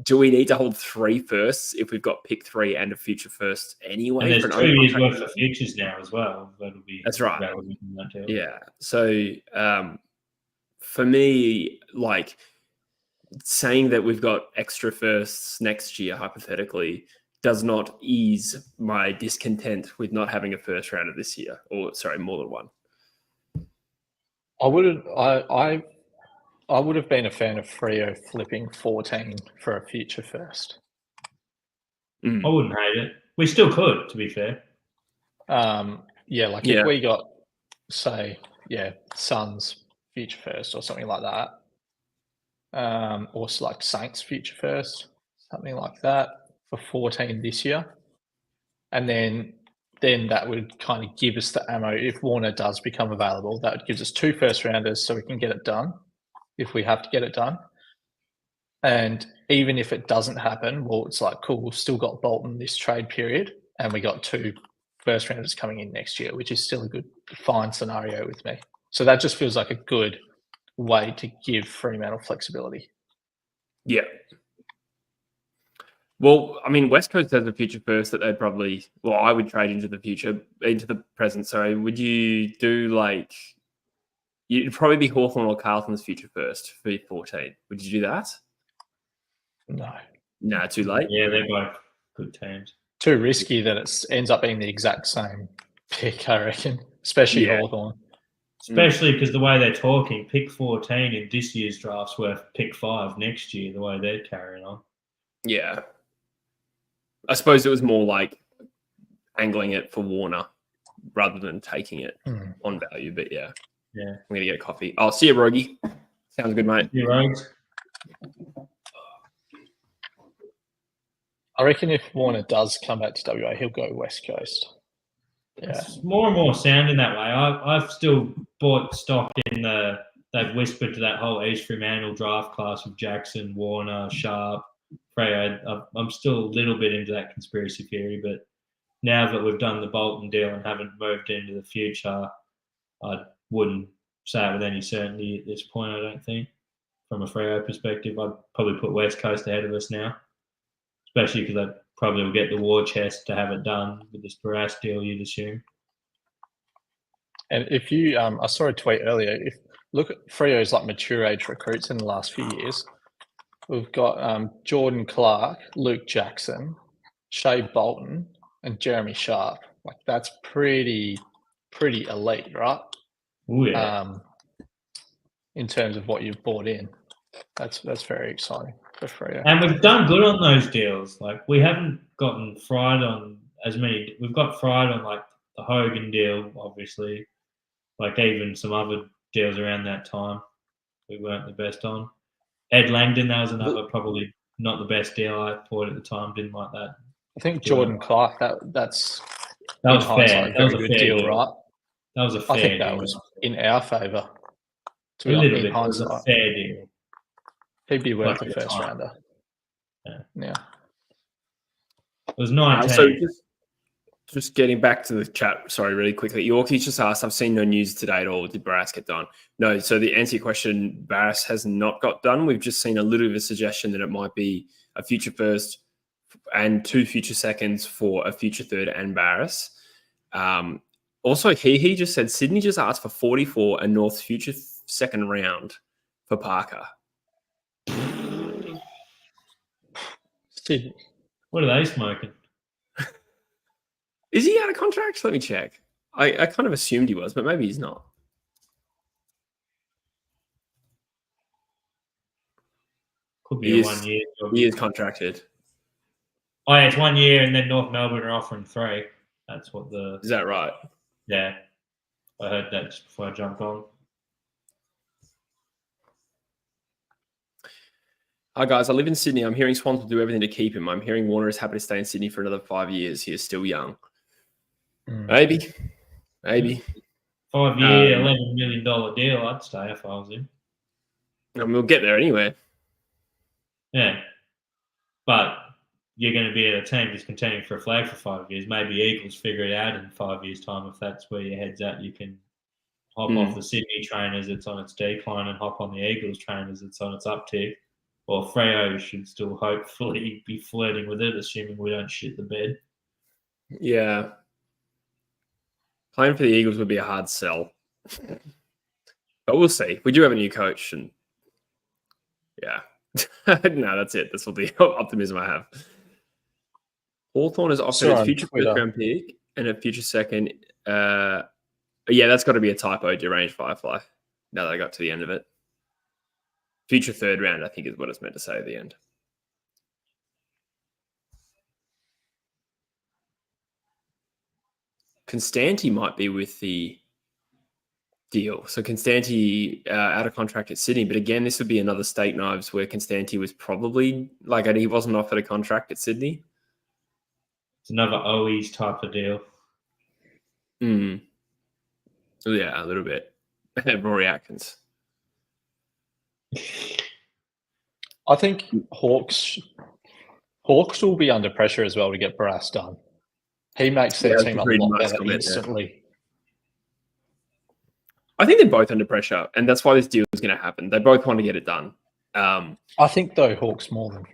Do we need to hold 3 firsts if we've got pick 3 and a future first anyway? And there's 2 years worth of futures now as well. That'll be That's right. relevant in that deal. Yeah. So for me, like saying that we've got extra firsts next year, hypothetically, does not ease my discontent with not having a first rounder this year, or sorry, more than one. I would have been a fan of Freo flipping 14 for a future first. I wouldn't hate it. We still could, to be fair. If we got, say, Suns future first or something like that, or like Saints future first, something like that for 14 this year, and then that would kind of give us the ammo if Warner does become available. That would give us 2 first rounders so we can get it done if we have to get it done. And even if it doesn't happen, well, it's like, cool, we've still got Bolton this trade period and we got 2 first rounders coming in next year, which is still a good, fine scenario with me. So that just feels like a good way to give Fremantle flexibility. Yeah. Well, I mean, West Coast has a future first that they'd probably, I would trade into the present. Sorry. Would you do like, you'd probably be Hawthorn or Carlton's future first for 14. Would you do that? No. No, too late. Yeah, they're both good teams. Too risky that it ends up being the exact same pick, I reckon, especially Hawthorn. Especially because the way they're talking, pick 14 in this year's draft's worth pick 5 next year, the way they're carrying on. Yeah. I suppose it was more like angling it for Warner rather than taking it on value. But yeah. Yeah. I'm going to get a coffee. I'll see you, Rogie. Sounds good, mate. You Rogues. I reckon if Warner does come back to WA, he'll go West Coast. Yeah. It's more and more sounding that way. I've still bought stock in they've whispered to that whole East Fremantle draft class with Jackson, Warner, Sharp, Freo. I'm still a little bit into that conspiracy theory, but now that we've done the Bolton deal and haven't moved into the future, I wouldn't say it with any certainty at this point, I don't think. From a Freo perspective, I'd probably put West Coast ahead of us now, especially because I probably will get the war chest to have it done with this Barrass deal, you'd assume. And if you, I saw a tweet earlier, look at Freo's like mature age recruits in the last few years. We've got Jordan Clark, Luke Jackson, Shea Bolton, and Jeremy Sharp. Like that's pretty elite, right? Oh yeah. In terms of what you've bought in, that's very exciting for Freo. And we've done good on those deals. Like we haven't gotten fried on as many. We've got fried on like the Hogan deal, obviously. Like even some other deals around that time, we weren't the best on. Ed Langdon, that was another probably not the best deal I bought at the time. Didn't like that. I think Jordan Clark. That was fair. That was a good fair deal, right? That was a fair I think that deal. was in our favour. A little bit. It was a fair deal. He'd be worth Like a first rounder. Yeah. It was 19. So just getting back to the chat, sorry, really quickly. Yorkie's just asked, I've seen no news today at all. Did Barrass get done? No. So the answer to your question, Barrass has not got done. We've just seen a little bit of a suggestion that it might be a future first and 2 future seconds for a future third and Barrass. Also, he just said Sydney just asked for 44 and North's future second round for Parker. Sydney. What are they smoking? Is he out of contract? Let me check. I kind of assumed he was, but maybe he's not. Could be a 1 year job. He is contracted. Oh, yeah, it's 1 year, and then North Melbourne are offering 3. That's what the. Is that right? Yeah. I heard that just before I jumped on. Hi, guys. I live in Sydney. I'm hearing Swans will do everything to keep him. I'm hearing Warner is happy to stay in Sydney for another 5 years. He is still young. Maybe. 5 year, $11 million deal. I'd stay if I was him. And we'll get there anyway. Yeah. But you're going to be at a team just contending for a flag for 5 years. Maybe Eagles figure it out in 5 years' time. If that's where your head's at, you can hop off the Sydney train as it's on its decline and hop on the Eagles train as it's on its uptick. Or Freo should still hopefully be flirting with it, assuming we don't shit the bed. Yeah. Playing for the Eagles would be a hard sell. But we'll see. We do have a new coach, and yeah. No, that's it. That's all the optimism I have. Hawthorn has offered a future first-round pick and a future second. Yeah, that's got to be a typo, deranged Firefly, now that I got to the end of it. Future third round, I think, is what it's meant to say at the end. Constanti might be with the deal. So Constanti out of contract at Sydney. But again, this would be another steak knives where Constanti was probably, he wasn't offered a contract at Sydney. It's another OE's type of deal. Yeah, a little bit. Rory Atkins. I think Hawks will be under pressure as well to get Barrass done. He makes their team a lot better instantly. I think they're both under pressure, and that's why this deal is going to happen. They both want to get it done. I think, though, Hawks more than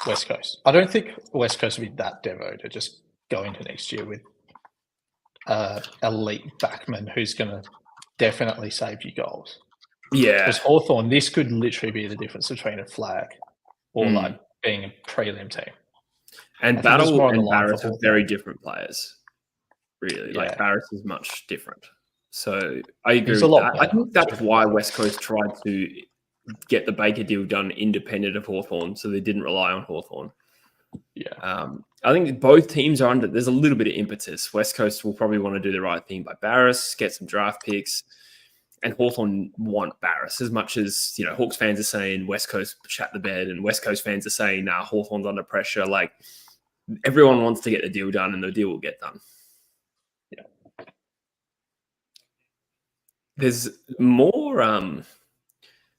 West Coast. I don't think West Coast will be that devo to just go into next year with elite backman who's going to definitely save you goals. Yeah. Because Hawthorn, this could literally be the difference between a flag or being a prelim team. And Battle and Barrass are very different players, really. Yeah. Barrass is much different. So I agree with that. I think that's why West Coast tried to get the Baker deal done independent of Hawthorn, so they didn't rely on Hawthorn. Yeah. I think both teams are under. There's a little bit of impetus. West Coast will probably want to do the right thing by Barrass, get some draft picks, and Hawthorn want Barrass as much as Hawks fans are saying West Coast shat the bed, and West Coast fans are saying Hawthorn's under pressure. Everyone wants to get the deal done, and the deal will get done. Yeah. There's more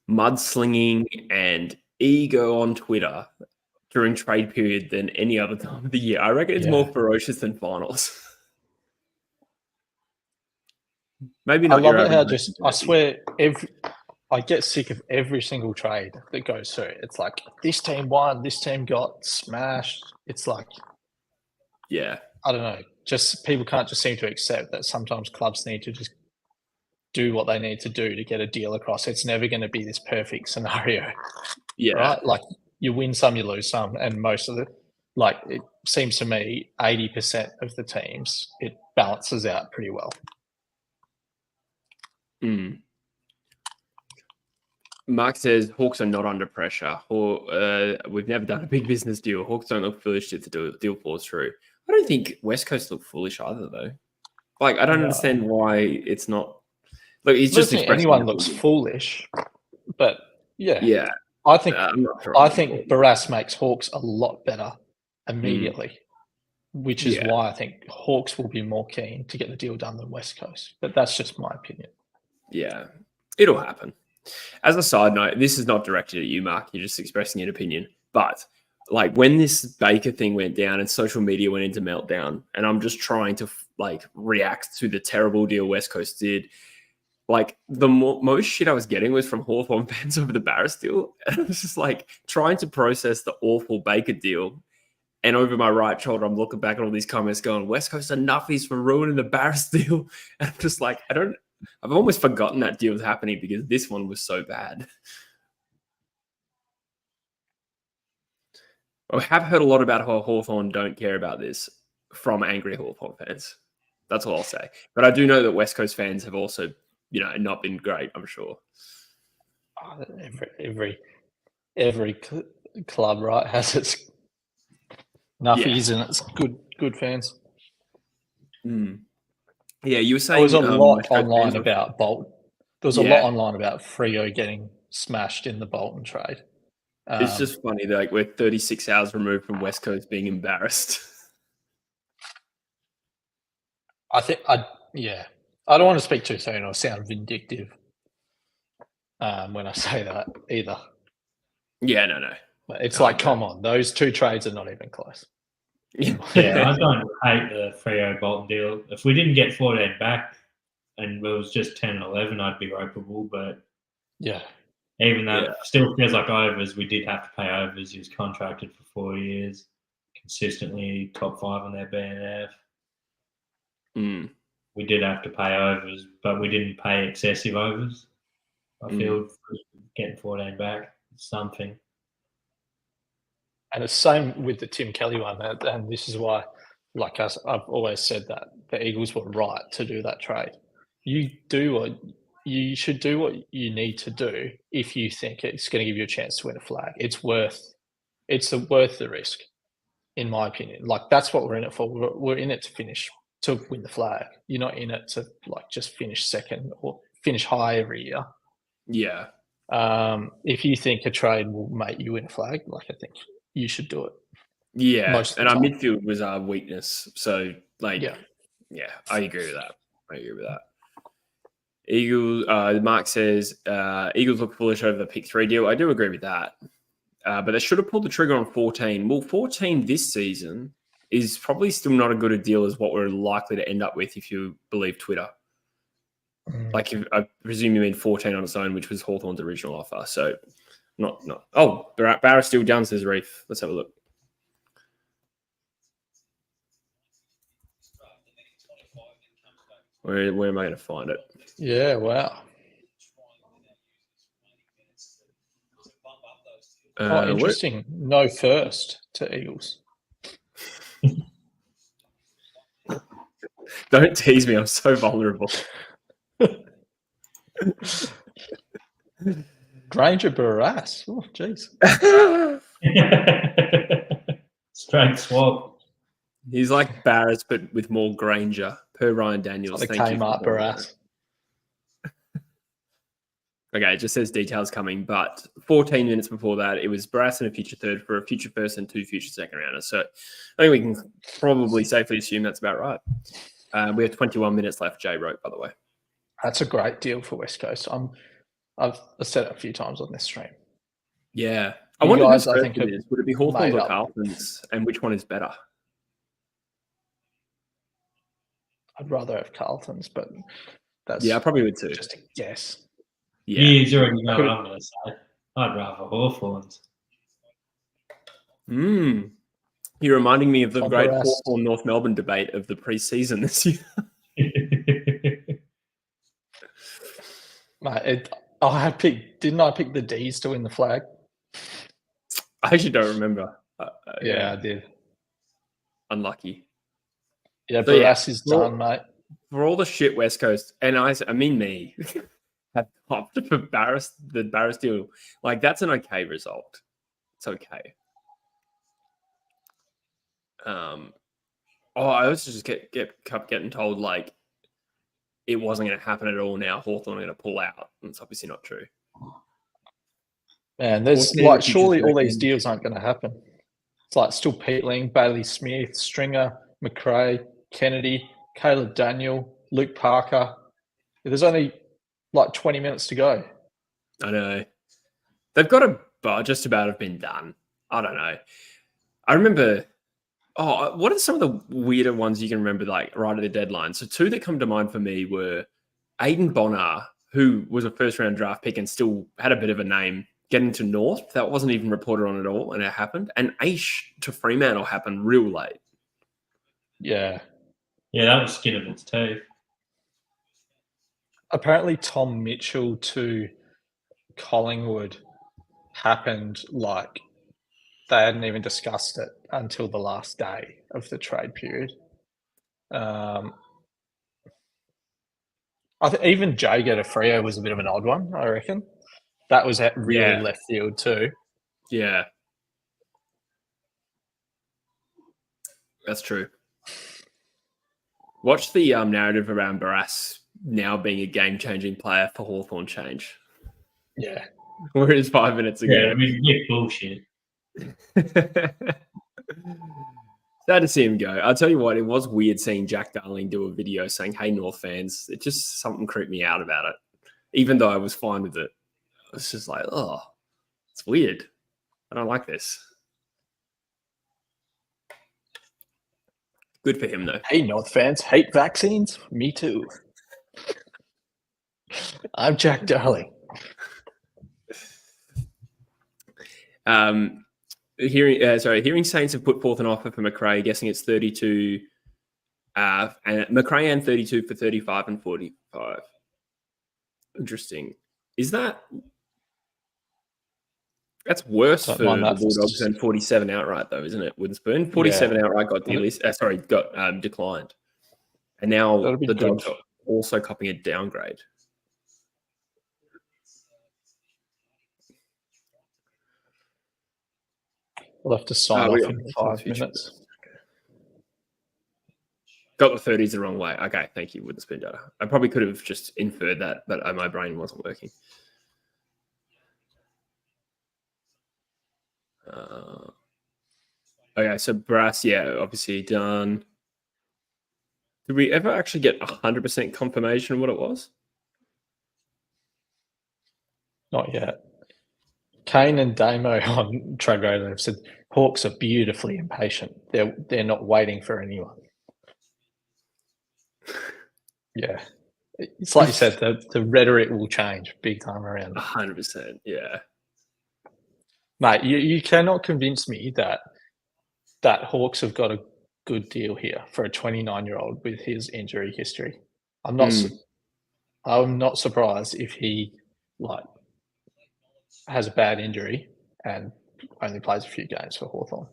mudslinging and ego on Twitter during trade period than any other time of the year. I reckon it's more ferocious than finals. Maybe not. I love it how I swear I get sick of every single trade that goes through. It's like this team won, this team got smashed. It's like, yeah, I don't know. Just people can't just seem to accept that sometimes clubs need to just do what they need to do to get a deal across. It's never going to be this perfect scenario. Yeah. Right? You win some, you lose some. And most of it seems to me 80% of the teams, it balances out pretty well. Mark says Hawks are not under pressure. We've never done a big business deal. Hawks don't look foolish if the deal falls through. I don't think West Coast look foolish either, though. I don't understand why it's not. Look, he's just anyone looks foolish, but yeah. I think Barrass makes Hawks a lot better immediately, which is why I think Hawks will be more keen to get the deal done than West Coast. But that's just my opinion. Yeah, it'll happen. As a side note, this is not directed at you, Mark. You're just expressing an opinion. But when this Baker thing went down and social media went into meltdown, and I'm just trying to react to the terrible deal West Coast did. The most shit I was getting was from Hawthorn fans over the Barrass deal. And I was just trying to process the awful Baker deal And over my right shoulder, I'm looking back at all these comments going, West Coast are nuffies for ruining the Barrass deal. And I'm just like, I've almost forgotten that deal was happening because this one was so bad. I have heard a lot about how Hawthorn don't care about this from angry Hawthorn fans. That's all I'll say. But I do know that West Coast fans have also, not been great, I'm sure. Every club, right, has its nuffies and its good fans. Mm. Yeah, you were saying there was a lot online about Bolton. There was a lot online about Freo getting smashed in the Bolton trade. It's just funny that we're 36 hours removed from West Coast being embarrassed. I don't want to speak too soon or sound vindictive when I say that either. Yeah, no. But it's come on, those two trades are not even close. Yeah, I don't hate the Freo Bolton deal. If we didn't get 14 back and it was just 10 and 11, I'd be ropeable. But even that still feels like overs. We did have to pay overs. He was contracted for 4 years, consistently top 5 on their BNF. We did have to pay overs, but we didn't pay excessive overs. I feel getting 14 back is something. And the same with the Tim Kelly one, and this is why, I've always said that the Eagles were right to do that trade. You should do what you need to do if you think it's going to give you a chance to win a flag. It's worth the risk, in my opinion. That's what we're in it for. We're in it to win the flag. You're not in it to just finish second or finish high every year. Yeah. If you think a trade will make you win a flag, I think you should do it. Yeah, and our midfield was our weakness. So, I agree with that. Eagles, Mark says, Eagles look foolish over the pick 3 deal. I do agree with that. But they should have pulled the trigger on 14. Well, 14 this season is probably still not as good a deal as what we're likely to end up with if you believe Twitter. I presume you mean 14 on its own, which was Hawthorn's original offer. So, not. Oh, Barrass still down, says Reef. Let's have a look. Where am I going to find it? Yeah, wow. Interesting. No first to Eagles. Don't tease me. I'm so vulnerable. Granger Barrass. Oh, jeez. Straight swap. He's like Barrass, but with more Granger, per Ryan Daniels. The Kmart Barrass. Okay, it just says details coming, but 14 minutes before that, it was Barrass and a future third for a future first and 2 future second rounders. So I think we can probably safely assume that's about right. We have 21 minutes left, Jay wrote, by the way. That's a great deal for West Coast. I've said it a few times on this stream. Yeah. I wonder whose first it is. Would it be Hawthorns or Carlton's? And which one is better? I'd rather have Carlton's, but that's... Yeah, I probably would too. Just a guess. Yeah, you already know what I'm going to say. I'd rather Hawthorns. You're reminding me of the great Hawthorn North Melbourne debate of the pre-season this year. Mate, didn't I pick the D's to win the flag? I actually don't remember. Yeah, I did. Unlucky. Yeah, but Barrass is done, mate. For all the shit West Coast, and I mean me, have opted for the Barrass deal. That's an okay result. It's okay. I also just kept getting told it wasn't going to happen at all. Now Hawthorn are going to pull out. It's obviously not true. Man, there's surely all these deals aren't going to happen. It's still Peatling, Bailey Smith, Stringer, McRae, Kennedy, Caleb Daniel, Luke Parker. There's only 20 minutes to go. I know. They've got to just about have been done. I don't know. I remember... what are some of the weirder ones you can remember, right at the deadline? So 2 that come to mind for me were Aiden Bonnar, who was a first-round draft pick and still had a bit of a name getting to North. That wasn't even reported on at all, and it happened. And Aish to Fremantle happened real late. Yeah. Yeah, that was skin of its teeth. Apparently, Tom Mitchell to Collingwood happened like they hadn't even discussed it until the last day of the trade period. I think even Jago to Freo was a bit of an odd one, I reckon. That was at really left field too. Yeah. That's true. Watch the narrative around Barrass now being a game-changing player for Hawthorn change. Yeah. Whereas 5 minutes ago. Yeah, I mean, yeah, bullshit. Sad to see him go. I'll tell you what, it was weird seeing Jack Darling do a video saying, "Hey, North fans." It just something creeped me out about it, even though I was fine with it. It was just like, oh, it's weird. I don't like this. Good for him, though. Hey, North fans, hate vaccines? Me too. I'm Jack Darling. Hearing Saints have put forth an offer for McRae, guessing it's 32, and McRae and 32 for 35 and 45. Interesting. Is that's worse for the Bulldogs than 47 outright, though, isn't it? Winspoon 47 outright got declined, and now the Dogs are also copying a downgrade. We'll have to sign off in 5 minutes. Got the 30s the wrong way. Okay, thank you. Wouldn't spin data. I probably could have just inferred that, but my brain wasn't working. Okay, so Barrass, obviously done. Did we ever actually get 100% confirmation of what it was? Not yet. Kane and Damo on Trade Radar have said Hawks are beautifully impatient. They're not waiting for anyone. Yeah. It's like you said, the rhetoric will change big time around. 100%, yeah. Mate, you cannot convince me that Hawks have got a good deal here for a 29-year-old with his injury history. I'm not surprised if he has a bad injury and only plays a few games for Hawthorn.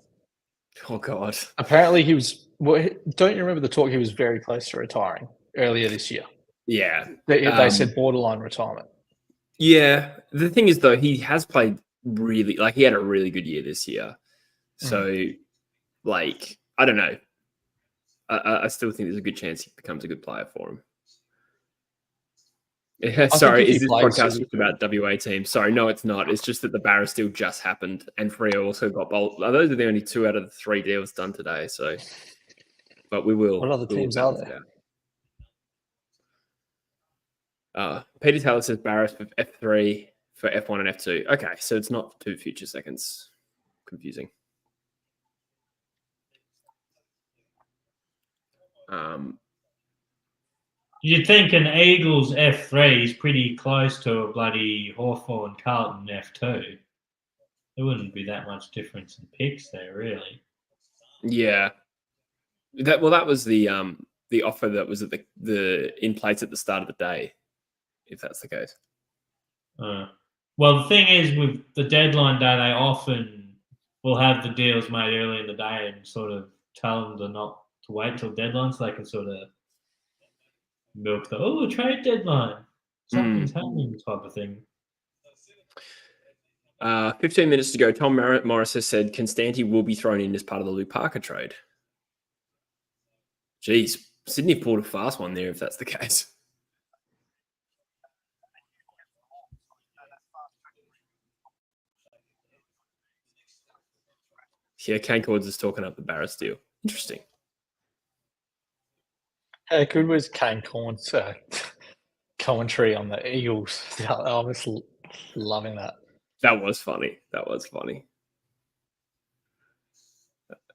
Oh, God. Apparently he was... Well, don't you remember the talk? He was very close to retiring earlier this year. Yeah. They said borderline retirement. Yeah. The thing is, though, he has played really... he had a really good year this year. So, I don't know. I still think there's a good chance he becomes a good player for him. Sorry, is this podcast just about WA teams? Sorry, no, it's not. It's just that the Barrass deal just happened, and Freo also got bold. Those are the only 2 out of the 3 deals done today. So, but we will. What other teams are there? Peter Taylor says Barrass for F3 for F1 and F2. Okay, so it's not 2 future seconds. Confusing. You'd think an Eagles F3 is pretty close to a bloody Hawthorn Carlton F2. There wouldn't be that much difference in picks there, really. Yeah. That was the offer that was at the in place at the start of the day, if that's the case. Well, the thing is, with the deadline day, they often will have the deals made early in the day and sort of tell them not to wait till deadline so they can sort of milk the trade deadline. Something's happening type of thing. 15 minutes to go. Tom Morris has said Constanti will be thrown in as part of the Lou Parker trade. Geez, Sydney pulled a fast one there if that's the case. Yeah, Kane Cords is talking up the Barrass deal. Interesting. How good was Kane Corns' commentary on the Eagles? I was loving that. That was funny.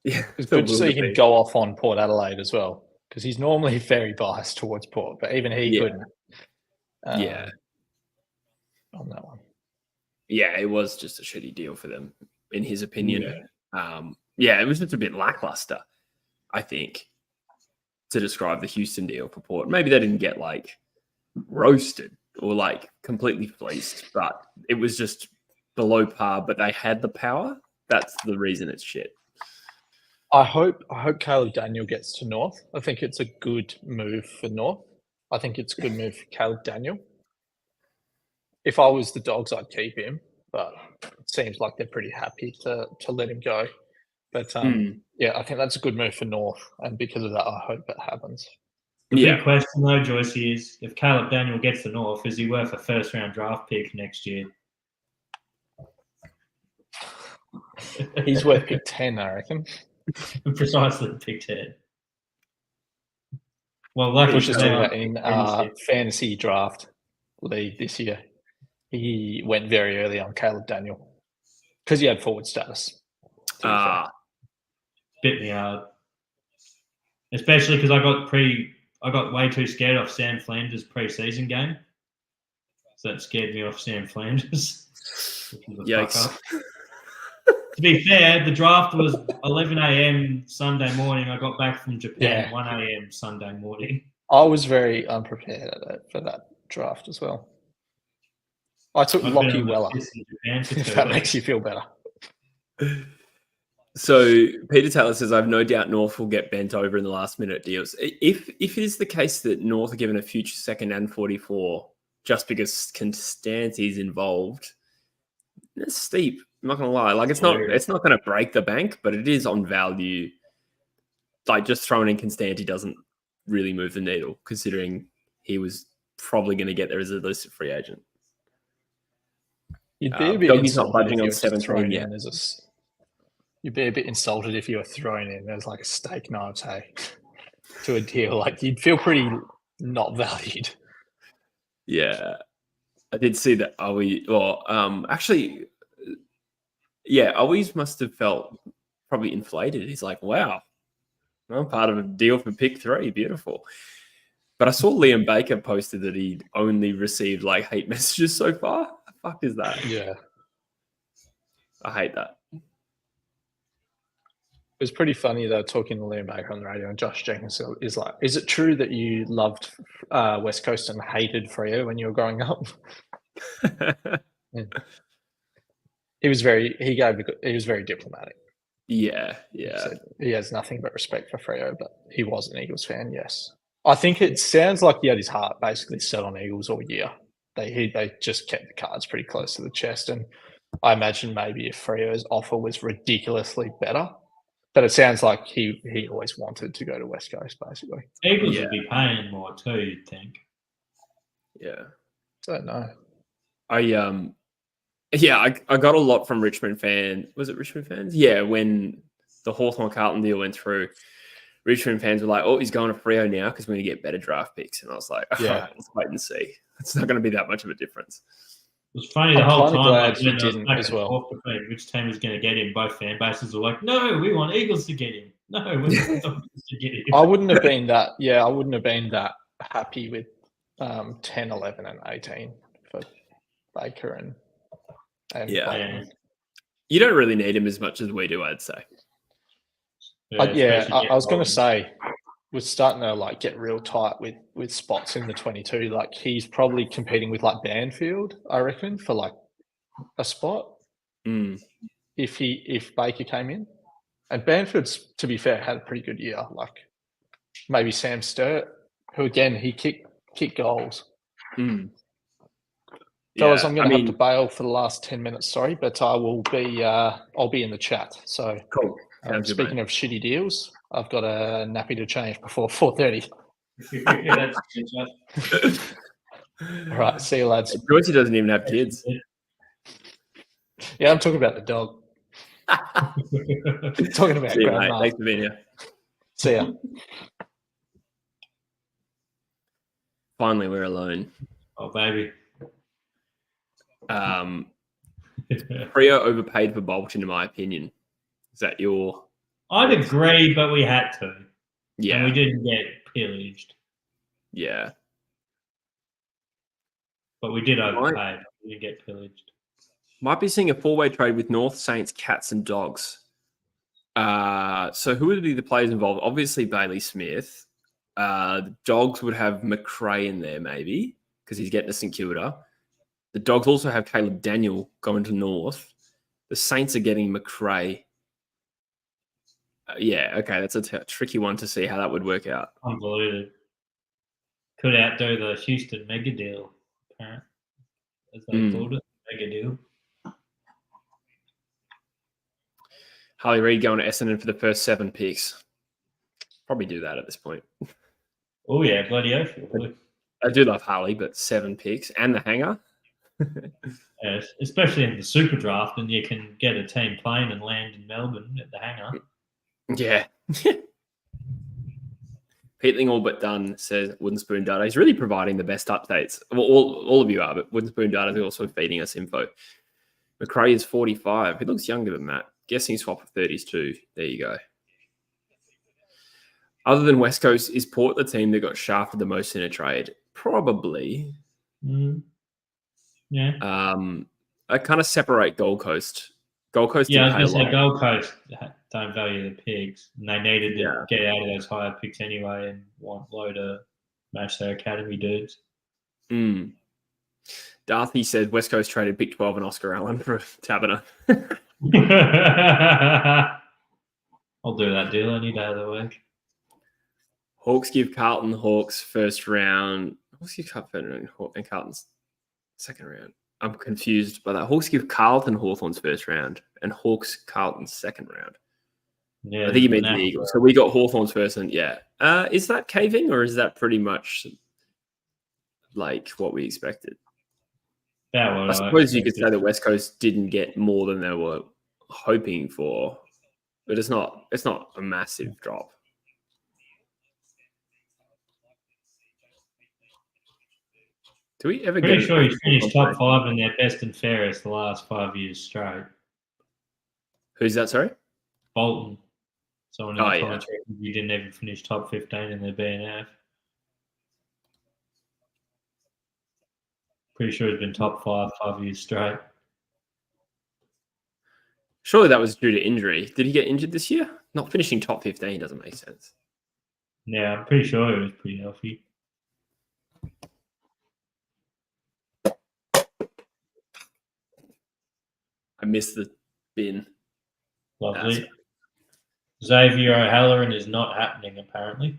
Yeah, it's good to see him go off on Port Adelaide as well, because he's normally very biased towards Port, but even he couldn't. On that one. Yeah, it was just a shitty deal for them, in his opinion. It was just a bit lackluster, I think, to describe the Houston deal for Port. Maybe they didn't get like roasted or like completely fleeced, but it was just below par. But they had the power. That's the reason it's shit. I hope Caleb Daniel gets to North. I think it's a good move for North. I think it's a good move for Caleb Daniel. If I was the Dogs, I'd keep him, but it seems like they're pretty happy to let him go. But I think that's a good move for North, and because of that, I hope it happens. The big question though, Joyce, is if Caleb Daniel gets the North, is he worth a first-round draft pick next year? He's worth pick 10, I reckon. Precisely, pick 10. Well, like we should talk about in fantasy draft league this year, he went very early on Caleb Daniel because he had forward status. Bit me hard, especially because I got way too scared off Sam Flanders' pre-season game, so that scared me off Sam Flanders. Yikes. To be fair, the draft was 11 a.m. Sunday morning. I got back from Japan 1 a.m. Sunday morning. I was very unprepared for that draft as well. I took Lockie Weller, if that makes you feel better. So Peter Taylor says, I have no doubt North will get bent over in the last minute deals. If it is the case that North are given a future second and 44 just because Constantine's involved, that's steep. I'm not gonna lie. Like it's not gonna break the bank, but it is on value. Like just throwing in Constanti doesn't really move the needle, considering he was probably going to get there as a listed free agent. You'd be a bit insulted if you were 17 yet. You'd be a bit insulted if you were thrown in as like a steak knives, to a deal. Like you'd feel pretty not valued. Yeah, I did see that. Owies must have felt probably inflated. He's like, wow, I'm part of a deal for pick 3. Beautiful. But I saw Liam Baker posted that he'd only received like hate messages so far. The fuck is that? Yeah. I hate that. It was pretty funny though, talking to Liam Baker on the radio, and Josh Jenkins is like, is it true that you loved West Coast and hated Freo when you were growing up? He was very diplomatic. Yeah. He has nothing but respect for Freo, but he was an Eagles fan, yes. I think it sounds like he had his heart basically set on Eagles all year. They just kept the cards pretty close to the chest, and I imagine maybe if Freo's offer was ridiculously better, but it sounds like he always wanted to go to West Coast, basically. Eagles would be paying more too, you'd think. Yeah. Don't know. I got a lot from Richmond fans. Was it Richmond fans? Yeah, when the Hawthorn Carlton deal went through, Richmond fans were like, oh, he's going to Freo now because we're going to get better draft picks. And I was like, all right, let's wait and see. It's not going to be that much of a difference. It was funny the whole time. Glad he didn't as well. Which team was going to get him? Both fan bases were like, no, we want Eagles to get him. No, we want Eagles to get him. I wouldn't have been that. Yeah, I wouldn't have been that happy with 10, 11, and 18 for Baker and Clayton. You don't really need him as much as we do, I'd say. I was going to say, we're starting to like get real tight with spots in the 22. Like he's probably competing with like Banfield, I reckon, for like a spot. If Baker came in, and Banfield's, to be fair, had a pretty good year. Like maybe Sam Sturt, who again he kicked goals. Fellas, I'm going to have to bail for the last 10 minutes. Sorry, but I will be. I'll be in the chat. So cool. Speaking of shitty deals, I've got a nappy to change before 4:30. All right, see you, lads. Joyce doesn't even have kids. Yeah, I'm talking about the dog. Talking about grandma. Thanks for being here. See ya. Finally, we're alone. Oh, baby. Freo overpaid for Bolton, in my opinion. Is that your... I'd agree, but we had to. Yeah. And we didn't get pillaged. Yeah. But we did overpay. We didn't get pillaged. Might be seeing a four-way trade with North, Saints, Cats, and Dogs. So who would be the players involved? Obviously, Bailey Smith. The Dogs would have McRae in there, maybe, because he's getting to St Kilda. The Dogs also have Caleb Daniel going to North. The Saints are getting McRae. Yeah, okay, that's a tricky one to see how that would work out. Convoluted. Could outdo the Houston mega deal, apparently, as they called it, mega deal. Harley Reid going to Essendon for the first 7 picks. Probably do that at this point. Oh, yeah, bloody oath. I do love Harley, but 7 picks and the hanger. Yes, especially in the super draft, and you can get a team playing and land in Melbourne at the hanger. Yeah. Peatling all but done, says Wooden Spoon Data. He's really providing the best updates. Well, all of you are, but Wooden Spoon Data is also feeding us info. McRae is 45. He looks younger than that. Guessing swap of 30s too. There you go. Other than West Coast, is Port the team that got shafted the most in a trade? Probably. Yeah. I kind of separate Gold Coast. Gold Coast. Yeah, I was going to say Gold Coast don't value the picks, and they needed to get out of those higher picks anyway, and want Low to match their academy dudes. Darthy said West Coast traded pick 12 and Oscar Allen for Taberner. I'll do that deal any day of the week. Hawks give Carlton Hawks first round. Hawks give Carlton and Carlton's second round. I'm confused by that. Hawks give Carlton Hawthorn's first round and Hawks Carlton's second round. Yeah, I think you mean the Eagles. So we got Hawthorn's first and is that caving or is that pretty much like what we expected? I suppose you could say that West Coast didn't get more than they were hoping for, but it's not a massive drop. Do we ever Pretty sure he's finished top 5 in their best and fairest the last 5 years straight. Who's that, sorry? Bolton. Someone in the comments reckons you didn't even finish top 15 in their BNF. Pretty sure he's been top 5 years straight. Surely that was due to injury. Did he get injured this year? Not finishing top 15 doesn't make sense. Yeah, I'm pretty sure he was pretty healthy. I missed the bin. Lovely. Xavier O'Halloran is not happening, apparently.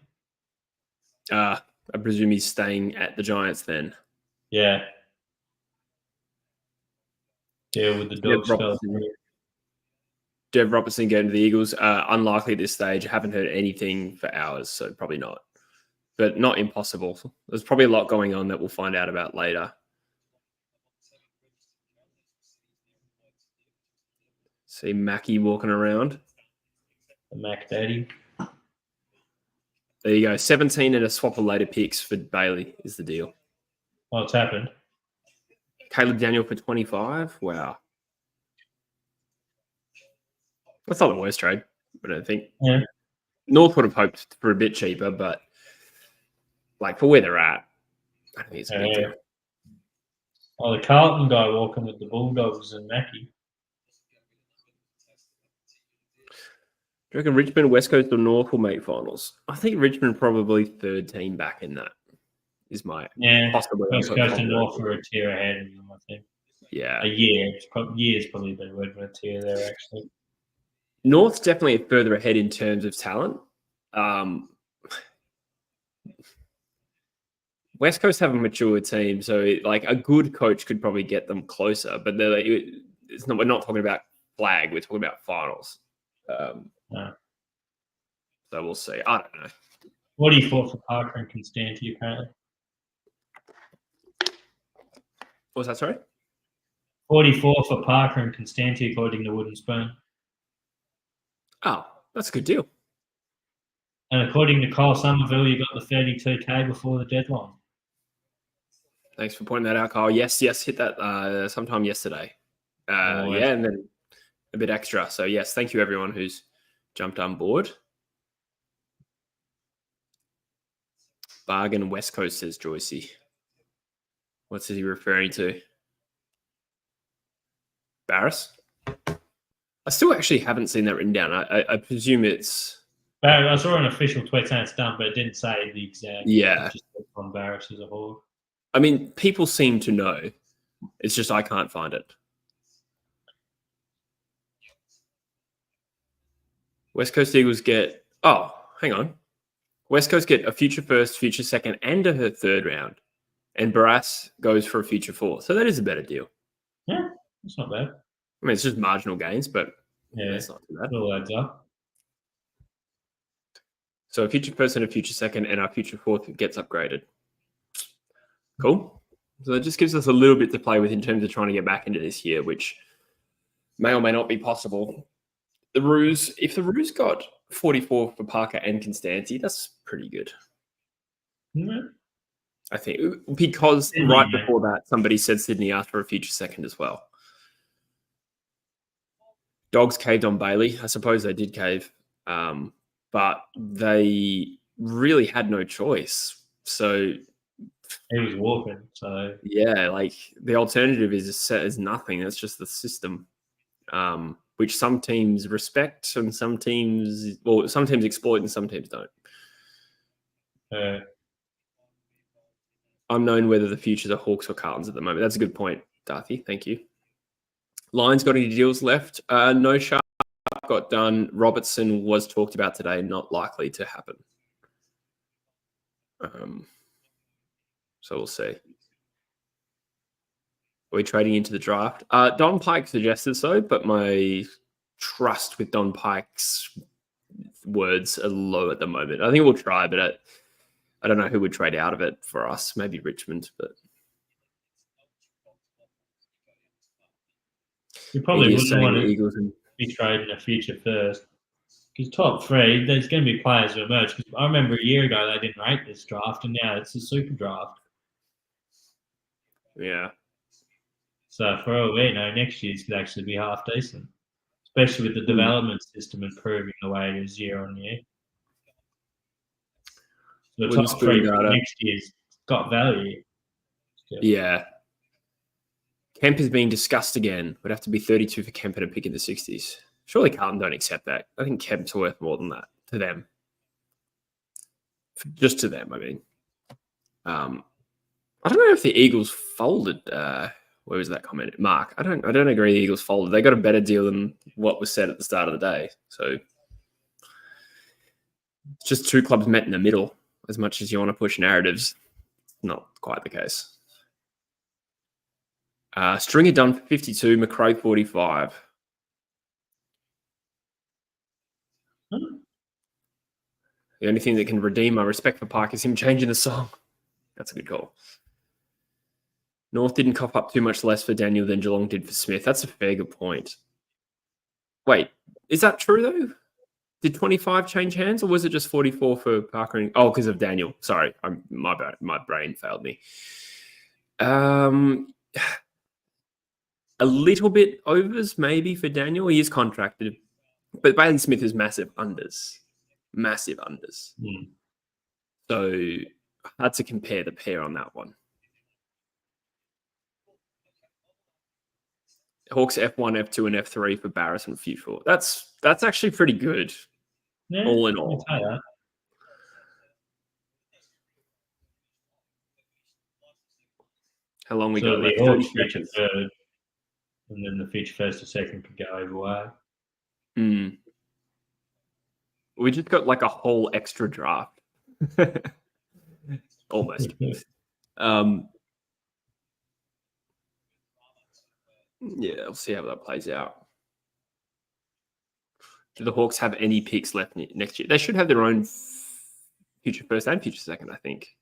I presume he's staying at the Giants then. Yeah. Deal with the dogs. Dev Robertson going to the Eagles. Unlikely at this stage. Haven't heard anything for hours, so probably not. But not impossible. There's probably a lot going on that we'll find out about later. See Mackie walking around. The Mac Daddy. There you go. 17 and a swap of later picks for Bailey is the deal. Oh, it's happened. Caleb Daniel for 25. Wow. That's not the worst trade, I don't think. Yeah. North would have hoped for a bit cheaper, but like for where they're at, I don't think it's a big deal. Oh, the Carlton guy walking with the Bulldogs and Mackie. Do you reckon Richmond, West Coast, or North will make finals? I think Richmond probably third team back in that is my possibly. West Coast and North are a tier ahead of them, I think. Yeah. A year. Year is probably a better word for a tier there, actually. North's definitely further ahead in terms of talent. West Coast have a mature team, so like a good coach could probably get them closer. But we're not talking about flag; we're talking about finals. No. So we'll see. I don't know. What do you thought for Parker and Constanti, apparently? What was that, sorry? 44 for Parker and Constanti, according to Wooden Spoon. Oh, that's a good deal. And according to Cole Somerville, you got the 32K before the deadline. Thanks for pointing that out, Kyle. Yes, hit that sometime yesterday. And then a bit extra. So, yes, thank you, everyone who's jumped on board. Bargain West Coast, says Joycey. What's he referring to? Barrass. I still actually haven't seen that written down. I presume it's... I saw an official tweet saying it's done, but it didn't say the exact. Yeah. Just on Barrass as a whole. I mean, people seem to know. It's just I can't find it. West Coast Eagles get... Oh, hang on. West Coast get a future first, future second, and a third round. And Barrass goes for a future fourth. So that is a better deal. Yeah, it's not bad. I mean, it's just marginal gains, but Yeah, that's not too bad. it all adds up. So a future first and a future second, and our future fourth gets upgraded. Cool. So that just gives us a little bit to play with in terms of trying to get back into this year, which may or may not be possible. The Roos, if the Roos got 44 for Parker and Constanti, that's pretty good. Mm-hmm. I think, because Sydney, right before that, somebody said Sydney asked for a future second as well. Dogs caved on Bailey. I suppose they did cave, but they really had no choice. So he was walking. So yeah, like the alternative is set as nothing. That's just the system, which some teams respect and some teams exploit and some teams don't. Unknown whether the futures are Hawks or Carltons at the moment. That's a good point, Darthy. Thank you. Lions got any deals left? No. Sharp got done. Robertson was talked about today. Not likely to happen. So we'll see. Are we trading into the draft? Don Pike suggested so, but my trust with Don Pike's words are low at the moment. I think we'll try, but I don't know who would trade out of it for us. Maybe Richmond, but you probably wouldn't want to Eagles and be trading a future first. Because top three, there's going to be players who emerge. Because I remember a year ago they didn't rate this draft, and now it's a super draft. Yeah. So for all we know, next year's could actually be half decent, especially with the development system improving the way it is year on year. So the top three for next year's got value. Still. Yeah. Kemp is being discussed again. Would have to be 32 for Kemp at a pick in the 60s. Surely Carlton don't accept that. I think Kemp's worth more than that to them. Just to them, I mean. I don't know if the Eagles folded. Where was that comment? Mark, I don't agree the Eagles folded. They got a better deal than what was said at the start of the day. So it's just two clubs met in the middle. As much as you want to push narratives, not quite the case. Stringer done for 52, McRae 45. The only thing that can redeem my respect for Pike is him changing the song. That's a good call. North didn't cough up too much less for Daniel than Geelong did for Smith. That's a fair good point. Wait, is that true though? Did 25 change hands or was it just 44 for Parker? Oh, because of Daniel. Sorry, my brain failed me. A little bit overs maybe for Daniel. He is contracted. But Bailey Smith is massive unders. Massive unders. Mm. So hard to compare the pair on that one. Hawks F1, F2, and F3 for Barrass and Future. That's actually pretty good. Yeah, all in all. How long we got left? The Hawks future third, and then the future first or second could go either way. We just got like a whole extra draft. Almost. Yeah, we'll see how that plays out. Do the Hawks have any picks left next year? They should have their own future first and future second, I think.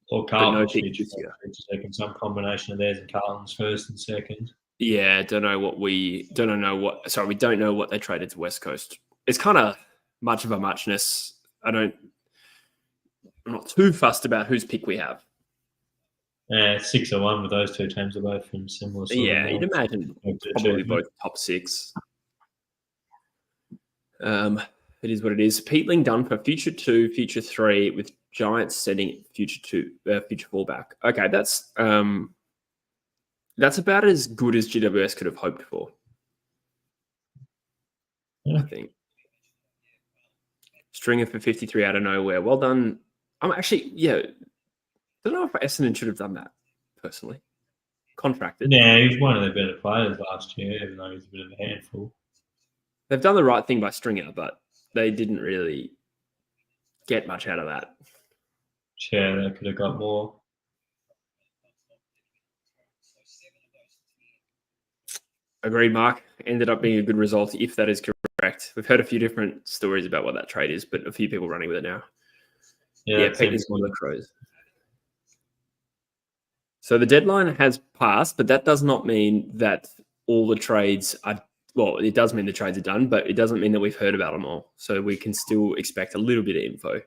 Or Carlton's future second, some combination of theirs and Carlton's first and second. Yeah, we don't know what they traded to West Coast. It's kind of much of a muchness. I'm not too fussed about whose pick we have. 6 or 1 with those two teams are both from similar. You'd imagine probably both top 6. It is what it is. Peatling done for future 2, future 3 with Giants setting future 2, future fullback. Okay, that's That's about as good as GWS could have hoped for. Yeah. I think. Stringer for 53 out of nowhere. Well done. I'm actually, don't know if Essendon should have done that, personally. Contracted. Yeah, he's one of the better players last year, even though he's a bit of a handful. They've done the right thing by Stringer, but they didn't really get much out of that. Yeah, they could have got more. Agreed, Mark. Ended up being a good result, if that is correct. We've heard a few different stories about what that trade is, but a few people running with it now. Yeah, Peyton is one of the Crows. So the deadline has passed, but that does not mean that all the trades are. Well, it does mean the trades are done, but it doesn't mean that we've heard about them all. So we can still expect a little bit of info.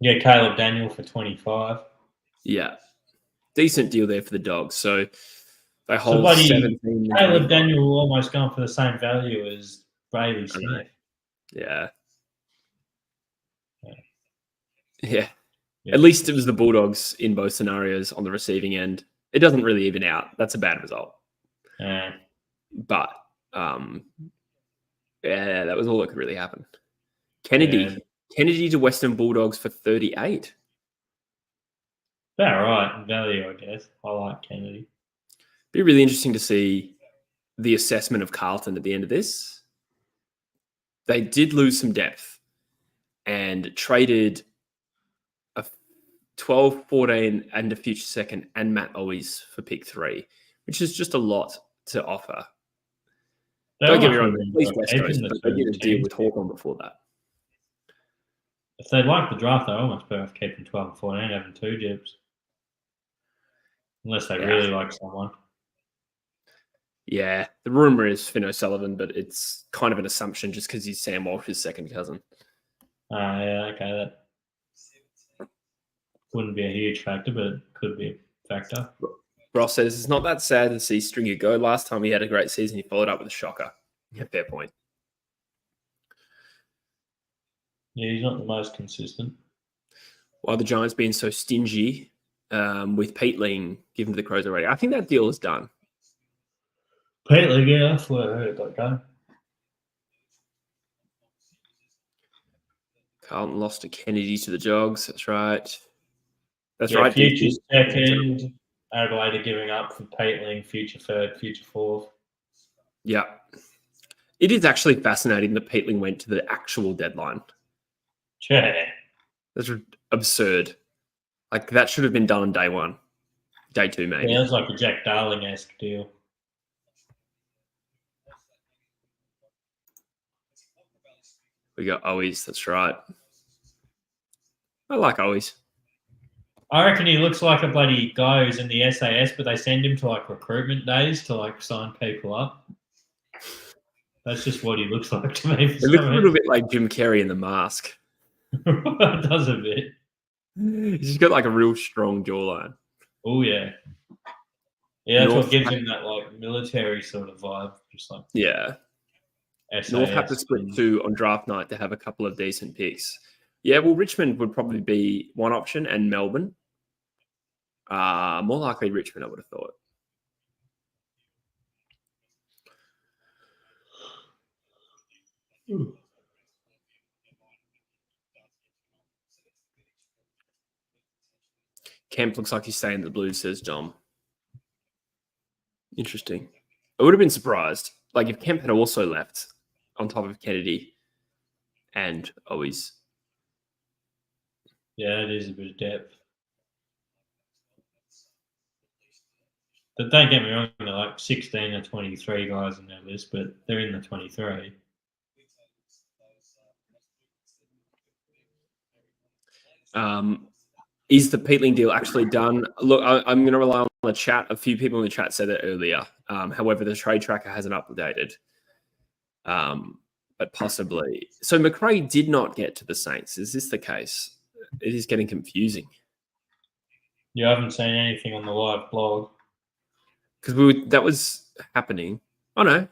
Yeah, Caleb Daniel for 25. Yeah. Decent deal there for the Dogs. So they So, hold buddy, 17. Caleb Daniel almost gone for the same value as Brady I know. Smith. Yeah. Yeah. Yeah. Yeah. At least it was the Bulldogs in both scenarios on the receiving end. It doesn't really even out. That's a bad result. Yeah. But, yeah, that was all that could really happen. Kennedy to Western Bulldogs for 38. About right value, I guess. I like Kennedy. Be really interesting to see the assessment of Carlton at the end of this. They did lose some depth and traded a 12, 14 and a future second and Matt Owies for pick 3, which is just a lot to offer. Don't get me wrong, please West Coast, but they did a deal with Hawthorn before that. If they like the draft, they're almost better off keeping 12 and 14 and having 2 jibs. Unless they really like someone. Yeah, the rumor is Finn O'Sullivan, but it's kind of an assumption just because he's Sam Walsh's second cousin. Yeah, okay. That wouldn't be a huge factor, but it could be a factor. Ross says it's not that sad to see Stringer go. Last time he had a great season, he followed up with a shocker. Yeah, fair point. Yeah, he's not the most consistent. Why the Giants being so stingy with Peatling given to the Crows already? I think that deal is done. Peatling, yeah, that's where I heard that go. Carlton lost to Kennedy to the Jogs. That's right. That's yeah, right. Future second. Adelaide giving up for Peatling, future third, future fourth. Yeah. It is actually fascinating that Peatling went to the actual deadline. Yeah. That's absurd. Like, that should have been done on day 1. Day 2, maybe. Yeah, it was like a Jack Darling-esque deal. We got Owies. That's right. I like Owies. I reckon he looks like a bloody guy who's in the SAS, but they send him to like recruitment days to like sign people up. That's just what he looks like to me. It looks a little bit like Jim Carrey in The Mask. It does a bit. He's got like a real strong jawline. Oh yeah. Yeah, that's what gives him that like military sort of vibe. Just like SAS. North have to split 2 on draft night to have a couple of decent picks. Yeah, well, Richmond would probably be one option, and Melbourne. More likely Richmond, I would have thought. Ooh. Kemp looks like he's staying in the Blues, says Dom. Interesting. I would have been surprised. Like, if Kemp had also left on top of Kennedy and Owies. Yeah, it is a bit of depth. But don't get me wrong, they're like 16 or 23 guys in their list, but they're in the 23. Is the Peatling deal actually done? Look, I'm going to rely on the chat. A few people in the chat said it earlier. However, the trade tracker hasn't updated. But possibly. So McRae did not get to the Saints. Is this the case? It is getting confusing. Yeah, I haven't seen anything on the live blog. Because that was happening. Oh, no.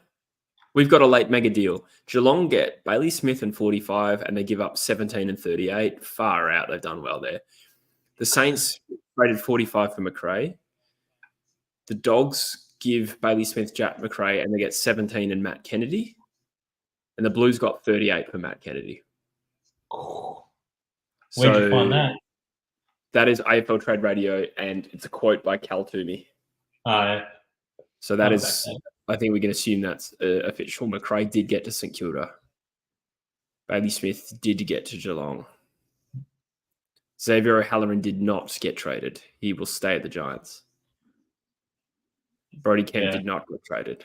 We've got a late mega deal. Geelong get Bailey Smith and 45, and they give up 17 and 38. Far out. They've done well there. The Saints traded 45 for McRae. The Dogs give Bailey Smith, Jack McRae, and they get 17 and Matt Kennedy. And the Blues got 38 for Matt Kennedy. Where'd you find that? That is AFL Trade Radio, and it's a quote by Cal Toomey. So that is, I think we can assume that's official. McRae did get to St Kilda. Bailey Smith did get to Geelong. Xavier O'Halloran did not get traded. He will stay at the Giants. Brody Kemp did not get traded.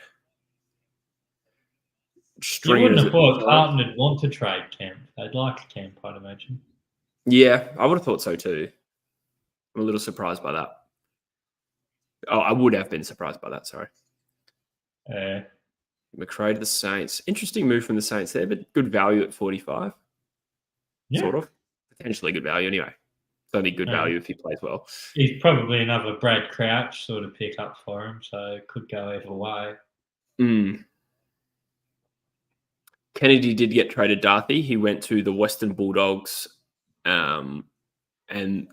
You wouldn't have thought Carlton would want to trade Kemp. They'd like Kemp, I'd imagine. Yeah, I would have thought so too. I'm a little surprised by that. Oh, I would have been surprised by that, sorry. McRae to the Saints. Interesting move from the Saints there, but good value at 45. Yeah. Sort of. Potentially good value anyway. It's only good value if he plays well. He's probably another Brad Crouch sort of pick up for him, so it could go either way. Kennedy did get traded Darthy. He went to the Western Bulldogs, and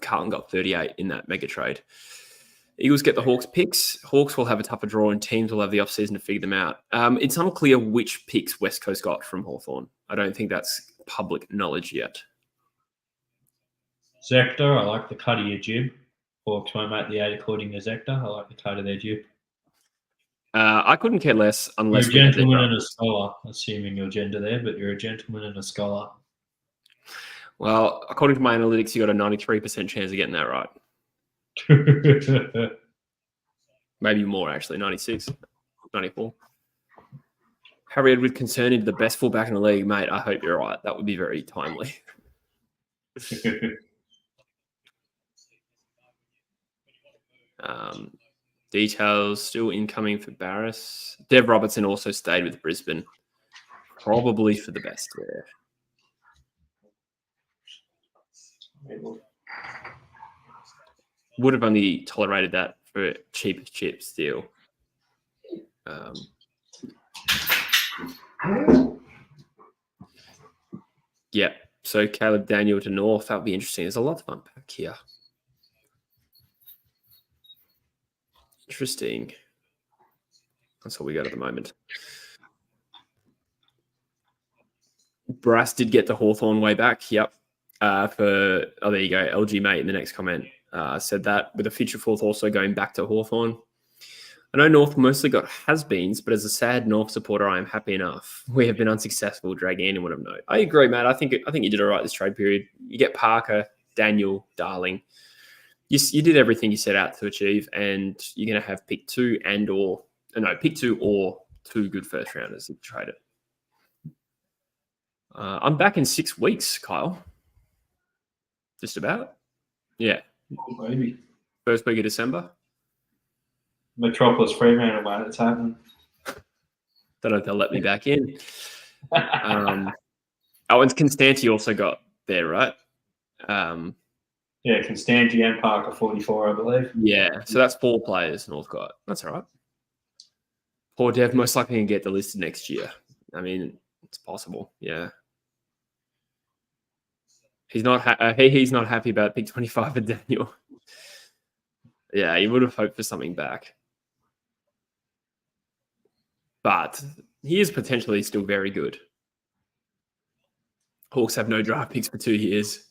Carlton got 38 in that mega trade. Eagles get the Hawks picks. Hawks will have a tougher draw, and teams will have the offseason to figure them out. It's unclear which picks West Coast got from Hawthorn. I don't think that's public knowledge yet. Zector, I like the cut of your jib. Hawks won't make the 8 according to Zector. I like the cut of their jib. I couldn't care less unless you're a gentleman and a scholar, assuming your gender there, but you're a gentleman and a scholar. Well, according to my analytics, you got a 93% chance of getting that right. Maybe more, actually. 96, 94. Harry Edward concerned the best fullback in the league. Mate, I hope you're right. That would be very timely. Details still incoming for Barrass. Dev Robertson also stayed with Brisbane. Probably for the best there. Would have only tolerated that for cheap chips deal. Yeah. So Caleb Daniel to North, that would be interesting. There's a lot to unpack here. Interesting. That's what we got at the moment. Brass did get the Hawthorn way back. Yep. There you go. LG Mate in the next comment said that, with a future fourth also going back to Hawthorn. I know North mostly got has-beens, but as a sad North supporter, I am happy enough. We have been unsuccessful dragging anyone of note. I agree, Matt. I think you did all right this trade period. You get Parker, Daniel, Darling. You did everything you set out to achieve, and you're going to have pick two or two good first rounders if you trade it. I'm back in 6 weeks, Kyle. Just about. Yeah. Oh, baby. First week of December. Metropolis Fremantle, mate. It's happening. Don't know if they'll let me back in. And Constanti also got there, right? Yeah, Constanti and Parker 44, I believe. Yeah, so that's 4 players North got. That's all right. Poor Dev most likely can get the listed next year. I mean, it's possible. Yeah. He's not happy about pick 25 for Daniel. Yeah, he would have hoped for something back. But he is potentially still very good. Hawks have no draft picks for 2 years.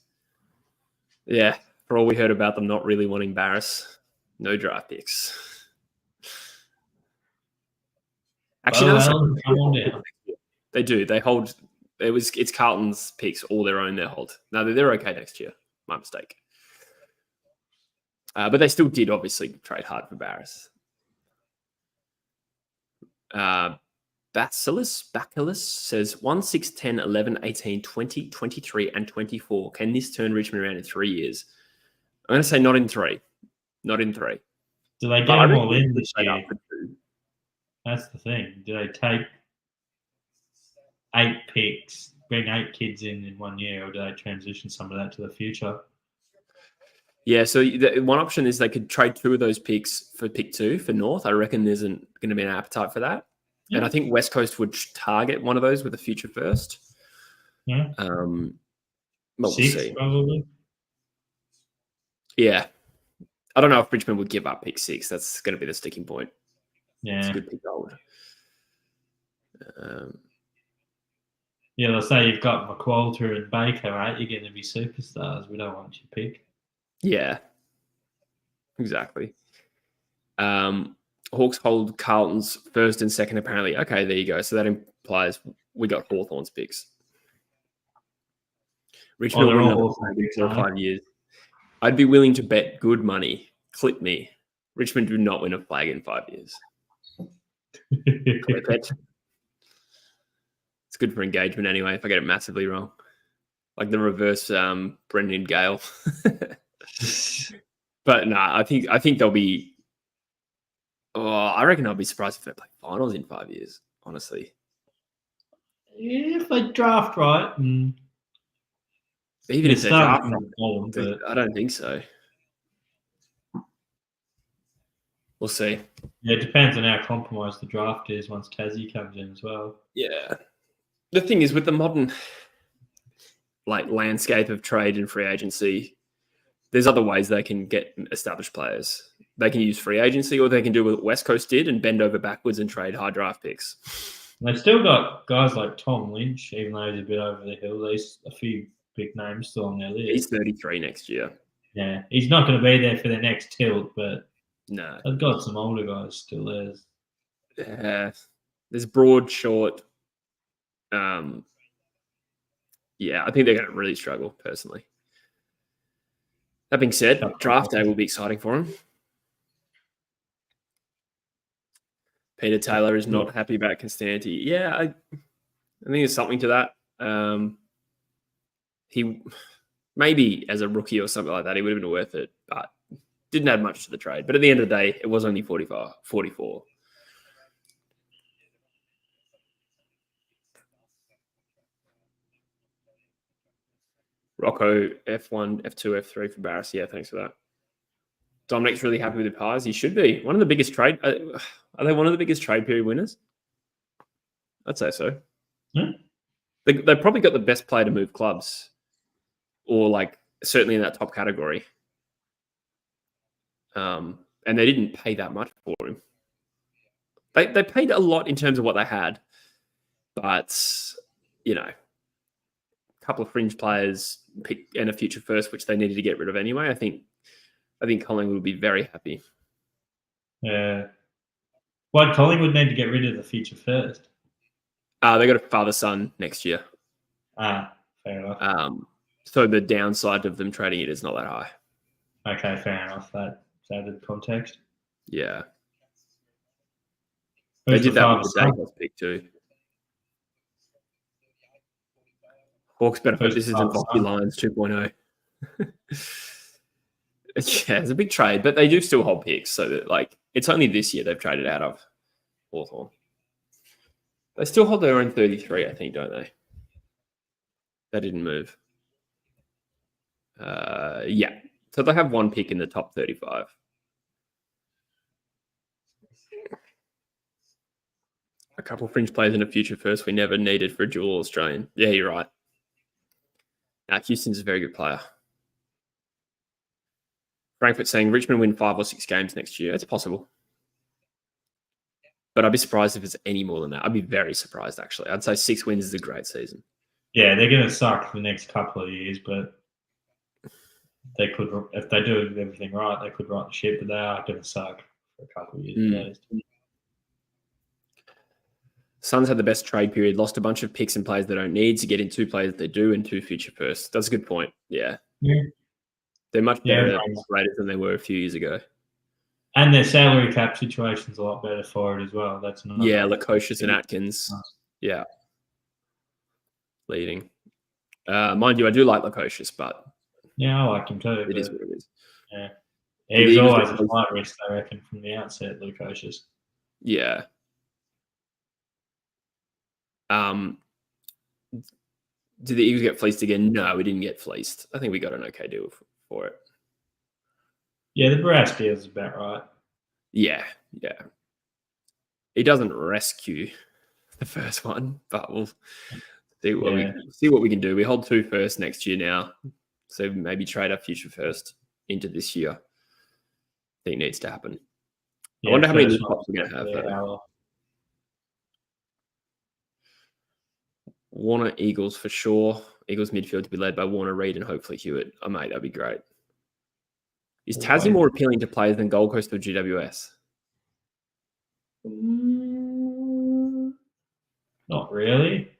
Yeah, for all we heard about them not really wanting Barrass, no draft picks. Actually, they do. They hold. It's Carlton's picks, all their own. They hold. No, they're okay next year. My mistake. But they still did obviously trade hard for Barrass. Bacillus says 1, 6, 10, 11, 18, 20, 23, and 24. Can this turn Richmond around in 3 years? I'm going to say not in 3. Not in 3. Do they get them all in this year? That's the thing. Do they take 8 picks, bring 8 kids in 1 year, or do they transition some of that to the future? Yeah, so one option is they could trade 2 of those picks for pick 2 for North. I reckon there's going to be an appetite for that. And I think West Coast would target one of those with a future first. Yeah. But we'll 6 see. probably. Yeah. I don't know if Richmond would give up pick 6. That's going to be the sticking point. Yeah. It's a good pick, gold. Yeah, let's say you've got McQualter and Baker, right? You're going to be superstars. We don't want you to pick. Yeah. Exactly. Hawks hold Carlton's first and second, apparently. Okay, there you go. So that implies we got Hawthorn's picks. Richmond will win another flag in 4 or 5 years. I'd be willing to bet good money. Clip me. Richmond do not win a flag in 5 years. Clip it. It's good for engagement anyway, if I get it massively wrong. Like the reverse Brendan Gale. But no, I think they'll be. I reckon I'll be surprised if they play finals in 5 years, honestly. Yeah, if they draft right. Even if they draft right, but I don't think so. We'll see. Yeah, it depends on how compromised the draft is once Tassie comes in as well. Yeah. The thing is, with the modern landscape of trade and free agency, there's other ways they can get established players. They can use free agency, or they can do what West Coast did and bend over backwards and trade high draft picks. They've still got guys like Tom Lynch, even though he's a bit over the hill. There's a few big names still on their list. He's 33 next year. Yeah, he's not going to be there for the next tilt, but no, they've got some older guys still there. There's broad, short. Yeah, I think they're going to really struggle, personally. That being said, draft day will be exciting for him. Peter Taylor is not happy about Constantine. Yeah, I think there's something to that. He maybe as a rookie or something like that, he would have been worth it, but didn't add much to the trade. But at the end of the day, it was only 44. Rocco, F1, F2, F3 for Barrass. Yeah, thanks for that. Dominic's really happy with the Pies. He should be. One of the biggest trade. Are they one of the biggest trade period winners? I'd say so. Yeah. They probably got the best player to move clubs, or certainly in that top category. And they didn't pay that much for him. They paid a lot in terms of what they had, but a couple of fringe players and a future first, which they needed to get rid of anyway. I think Collingwood would be very happy. Yeah. Why Collingwood need to get rid of the future first? They got a father-son next year. Fair enough. So the downside of them trading it is not that high. Okay, fair enough. That's added context. Yeah. Who's they did that with the father-son? Dacos pick too. Hawks better hope this isn't Hockey Lions 2.0. Yeah, it's a big trade, but they do still hold picks. So that it's only this year they've traded out of Hawthorn. They still hold their own 33, I think, don't they? They didn't move. Yeah. So they have one pick in the top 35. A couple of fringe players in a future first we never needed for a dual Australian. Yeah, you're right. Houston's a very good player. Frankfurt saying Richmond win 5 or 6 games next year. It's possible. But I'd be surprised if it's any more than that. I'd be very surprised, actually. I'd say 6 wins is a great season. Yeah, they're going to suck for the next couple of years, but they could, if they do everything right, they could right the ship, but they are going to suck for a couple of years at least. Suns had the best trade period, lost a bunch of picks and players they don't need to get in 2 players they do and 2 future firsts. That's a good point. Yeah. They're much better rated than they were a few years ago. And their salary cap situation's a lot better for it as well. That's not. Yeah, Lukosius and Atkins. Yeah. Leading. Mind you, I do like Lukosius, but yeah, I like him too. It is what it is. Yeah. He was always a flight risk, I reckon, from the outset, Lukosius. Yeah. Did the Eagles get fleeced again? No, we didn't get fleeced. I think we got an okay deal for it. Yeah, the Barrass deal is about right. Yeah. He doesn't rescue the first one, but we'll see what we can do. We hold 2 firsts next year now, so maybe trade our future first into this year. I think it needs to happen. I wonder how many new pops we're going to have, though. Warner, Eagles for sure. Eagles midfield to be led by Warner, Reid, and hopefully Hewitt. Oh, mate, that'd be great. Is Tassie more appealing to players than Gold Coast or GWS? Not really.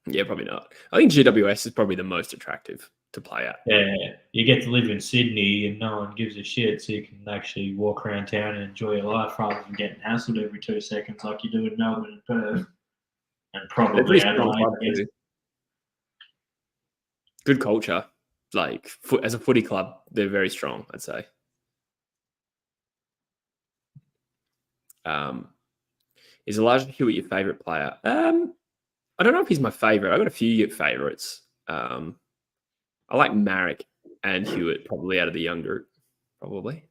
Yeah, probably not. I think GWS is probably the most attractive to play at. Yeah, you get to live in Sydney and no one gives a shit, so you can actually walk around town and enjoy your life rather than getting hassled every 2 seconds like you do in Melbourne and Perth. And probably Adelaide. Good culture. Like, as a footy club, they're very strong, I'd say. Is Elijah Hewitt your favourite player? I don't know if he's my favourite. I've got a few favourites. I like Marek and Hewitt probably out of the young group, probably.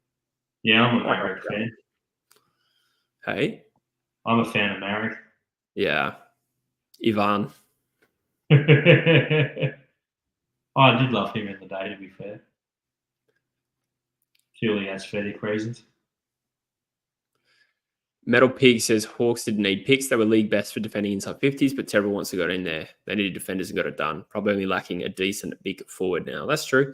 Yeah, I'm a Marek fan. Hey? I'm a fan of Marek. Yeah. Ivan. I did love him in the day, to be fair. Purely aesthetic reasons. Metal Pig says Hawks didn't need picks. They were league best for defending inside 50s, but terrible once they got in there. They needed defenders and got it done. Probably only lacking a decent big forward now. That's true.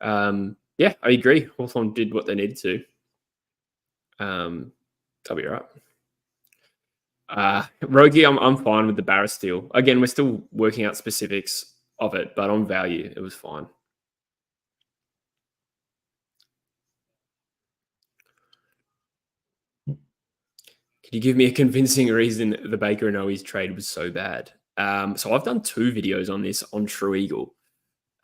Yeah, I agree. Hawthorn did what they needed to. That'll be all right. Rogie, I'm fine with the Barrass deal. Again, we're still working out specifics of it, but on value, it was fine. Can you give me a convincing reason the Baker and Owies trade was so bad? So I've done 2 videos on this on True Eagle.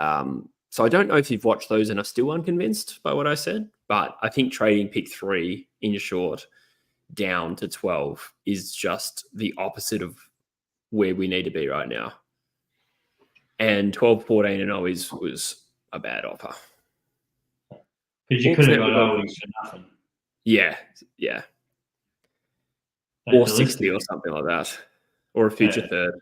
So I don't know if you've watched those and are still unconvinced by what I said, but I think trading pick 3 in your short down to 12 is just the opposite of where we need to be right now. And 12-14 and Owies was a bad offer. Because you could have got Owies for nothing. Yeah. Or 60 or something like that. Or a future third.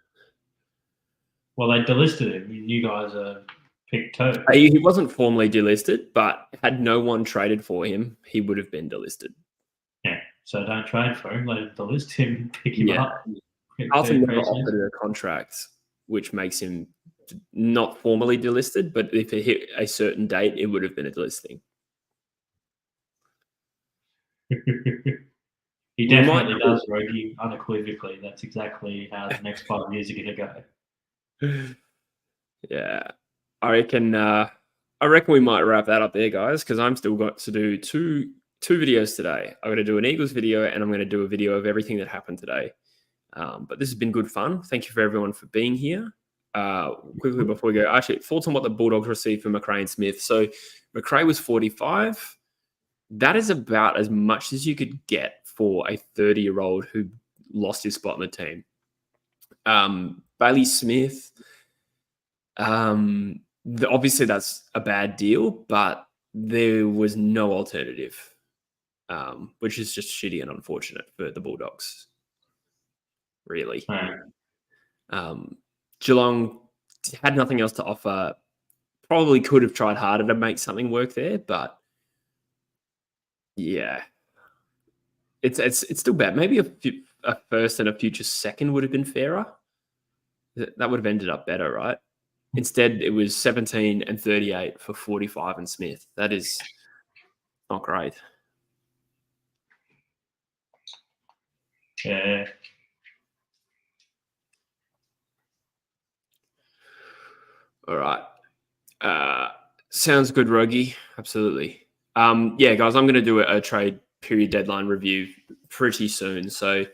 Well, they delisted him. You guys are picked 2. He wasn't formally delisted, but had no one traded for him, he would have been delisted. Yeah, so don't trade for him. Let him delist him and pick him up. Carlton never offered a contract, which makes him not formally delisted, but if it hit a certain date, it would have been a delisting. He definitely does, Rogie, unequivocally. That's exactly how the next 5 years are going to go. Yeah. I reckon we might wrap that up there, guys, because I'm still got to do two videos today. I'm going to do an Eagles video and I'm going to do a video of everything that happened today. But this has been good fun. Thank you for everyone for being here. Quickly before we go, actually, thoughts on what the Bulldogs received for McRae and Smith. So McRae was 45. That is about as much as you could get for a 30-year-old who lost his spot in the team. Bailey Smith, obviously that's a bad deal, but there was no alternative, which is just shitty and unfortunate for the Bulldogs, really. Geelong had nothing else to offer. Probably could have tried harder to make something work there, but yeah, it's still bad. Maybe a first and a future second would have been fairer. That would have ended up better, right? Instead, it was 17 and 38 for 45 and Smith. That is not great. Yeah. All right. Sounds good, Rogie. Absolutely. Yeah, guys, I'm going to do a trade period deadline review pretty soon, so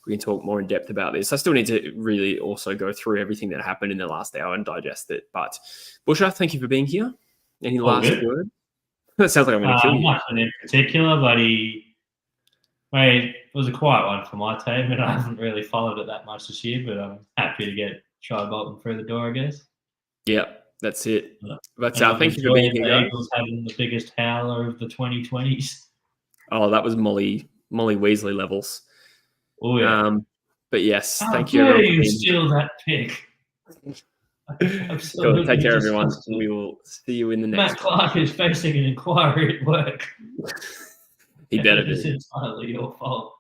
we can talk more in depth about this. I still need to really also go through everything that happened in the last hour and digest it. But Busher, thank you for being here. Any last word? That sounds like I'm going to kill you. Nothing in particular, but it was a quiet one for my team, and I haven't really followed it that much this year, but I'm happy to get Try Bolton through the door, I guess. Yeah, that's it. But thank you for being here, guys. Eagles having the biggest howler of the 2020s. Oh, that was Molly Weasley levels. Oh yeah. But yes, How thank you dare everyone for you being. steal that pick? Cool. Take care, everyone. Disgusting. We will see you in the Matt next one. Clark is facing an inquiry at work. He better It is do. entirely your fault.